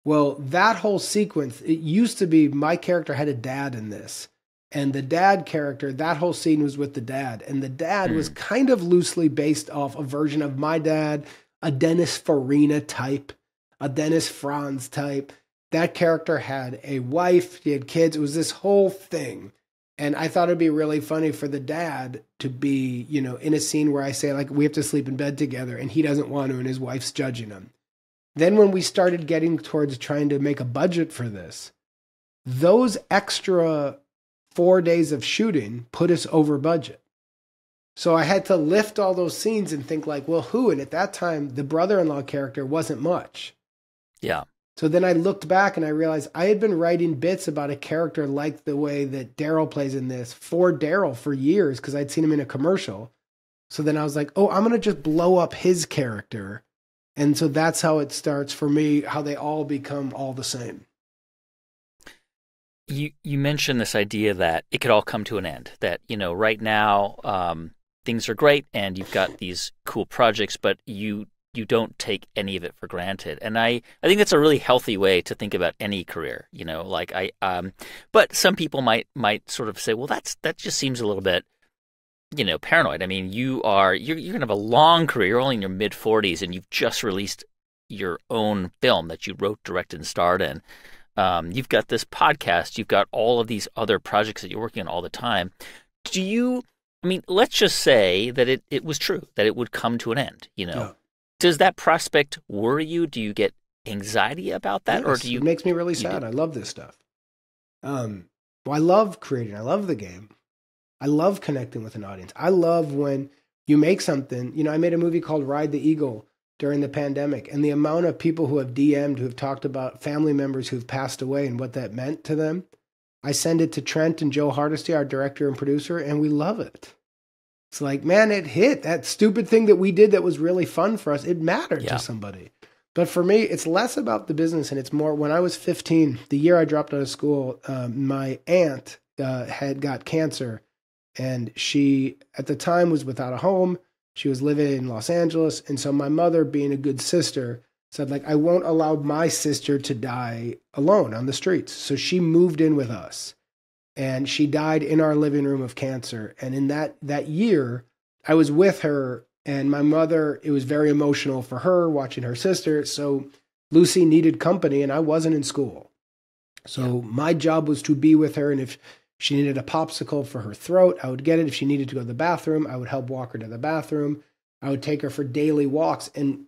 Well, that whole sequence, it used to be my character had a dad in this. And the dad character, that whole scene was with the dad. And the dad was kind of loosely based off a version of my dad, a Dennis Farina type, a Dennis Franz type. That character had a wife, he had kids. It was this whole thing. And I thought it'd be really funny for the dad to be, you know, in a scene where I say, like, we have to sleep in bed together, and he doesn't want to, and his wife's judging him. Then when we started getting towards trying to make a budget for this, those extra 4 days of shooting put us over budget. So I had to lift all those scenes and think like, well, who? And at that time, the brother-in-law character wasn't much. Yeah. So then I looked back and I realized I had been writing bits about a character like the way that Daryl plays in this for Daryl for years because I'd seen him in a commercial. So then I was like, oh, I'm going to just blow up his character. And so that's how it starts for me, how they all become all the same. You mentioned this idea that it could all come to an end, that, you know, right now things are great and you've got these cool projects, but you don't take any of it for granted. And I think that's a really healthy way to think about any career, you know, like but some people might sort of say, well, that just seems a little bit, you know, paranoid. I mean, you're going to have a long career. You're only in your mid 40s and you've just released your own film that you wrote, directed, and starred in. You've got this podcast. You've got all of these other projects that you're working on all the time. Let's just say that it was true, that it would come to an end, you know. Yeah. Does that prospect worry you? Do you get anxiety about that? Yes, Or do you? It makes me really sad. I love this stuff. Well, I love creating. I love the game. I love connecting with an audience. I love when you make something. You know, I made a movie called Ride the Eagle during the pandemic, and the amount of people who have DM'd, who have talked about family members who've passed away and what that meant to them. I send it to Trent and Joe Hardesty, our director and producer, and we love it. It's like, man, it hit. That stupid thing that we did that was really fun for us, it mattered to somebody. But for me, it's less about the business and it's more, when I was 15, the year I dropped out of school, my aunt had got cancer. And she, at the time, was without a home. She was living in Los Angeles. And so my mother, being a good sister, said, like, I won't allow my sister to die alone on the streets. So she moved in with us. And she died in our living room of cancer. And in that year, I was with her. And my mother, it was very emotional for her watching her sister. So Lucy needed company, and I wasn't in school. So my job was to be with her. And if she needed a popsicle for her throat, I would get it. If she needed to go to the bathroom, I would help walk her to the bathroom. I would take her for daily walks, and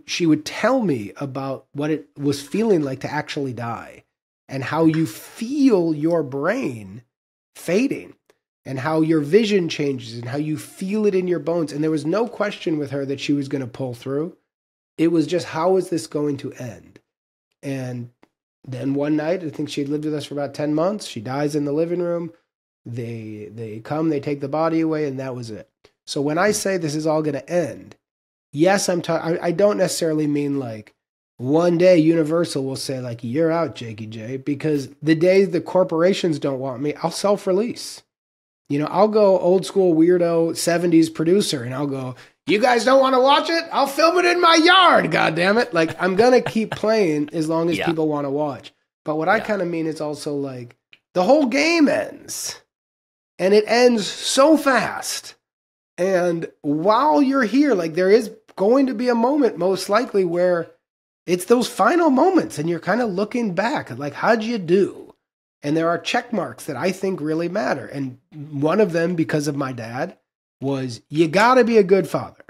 she would tell me about what it was feeling like to actually die and how you feel your brain fading and how your vision changes and how you feel it in your bones. And there was no question with her that she was going to pull through. It was just, how is this going to end? And then one night, I think she had lived with us for about 10 months. She dies in the living room. They come, they take the body away, and that was it. So when I say this is all going to end, yes, I don't necessarily mean like one day Universal will say like, you're out, Jakey J, because the day the corporations don't want me, I'll self-release. You know, I'll go old school weirdo 70s producer and I'll go, you guys don't want to watch it? I'll film it in my yard, goddammit. Like, I'm going to keep playing as long as people want to watch. But what I kind of mean is also like, the whole game ends. And it ends so fast. And while you're here, like, there is going to be a moment, most likely, where it's those final moments and you're kind of looking back, like, how'd you do? And there are check marks that I think really matter. And one of them, because of my dad, was you got to be a good father.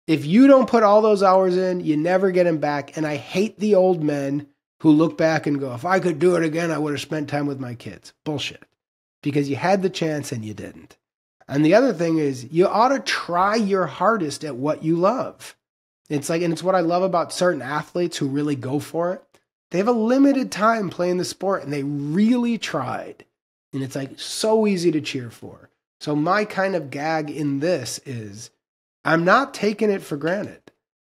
If you don't put all those hours in, you never get them back. And I hate the old men who look back and go, if I could do it again, I would have spent time with my kids. Bullshit. Because you had the chance and you didn't. And the other thing is, you ought to try your hardest at what you love. It's like, and it's what I love about certain athletes who really go for it. They have a limited time playing the sport and they really tried. And it's like so easy to cheer for. So my kind of gag in this is, I'm not taking it for granted.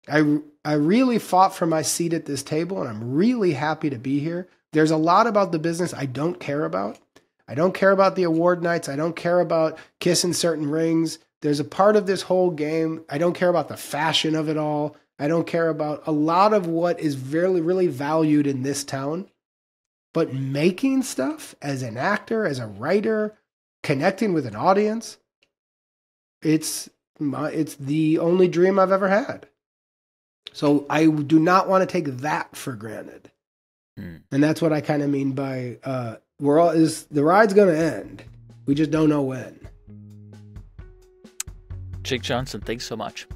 I really fought for my seat at this table and I'm really happy to be here. There's a lot about the business I don't care about. I don't care about the award nights. I don't care about kissing certain rings. There's a part of this whole game. I don't care about the fashion of it all. I don't care about a lot of what is really, really valued in this town. But making stuff as an actor, as a writer, connecting with an audience, it's the only dream I've ever had. So I do not want to take that for granted. And that's what I kind of mean by the ride's going to end. We just don't know when. Jake Johnson, thanks so much.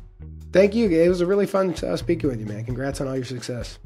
Thank you. It was a really fun speaking with you, man. Congrats on all your success.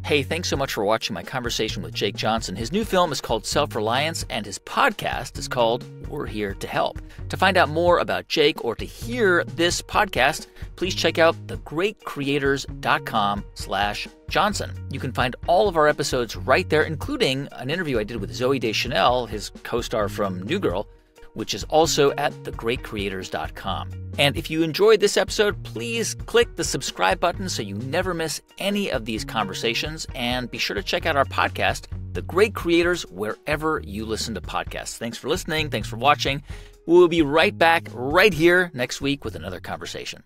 Hey, thanks so much for watching my conversation with Jake Johnson. His new film is called Self-Reliance, and his podcast is called We're Here to Help. To find out more about Jake or to hear this podcast, please check out thegreatcreators.com/Johnson. You can find all of our episodes right there, including an interview I did with Zooey Deschanel, his co-star from New Girl, which is also at thegreatcreators.com. And if you enjoyed this episode, please click the subscribe button so you never miss any of these conversations. And be sure to check out our podcast, The Great Creators, wherever you listen to podcasts. Thanks for listening. Thanks for watching. We'll be right back right here next week with another conversation.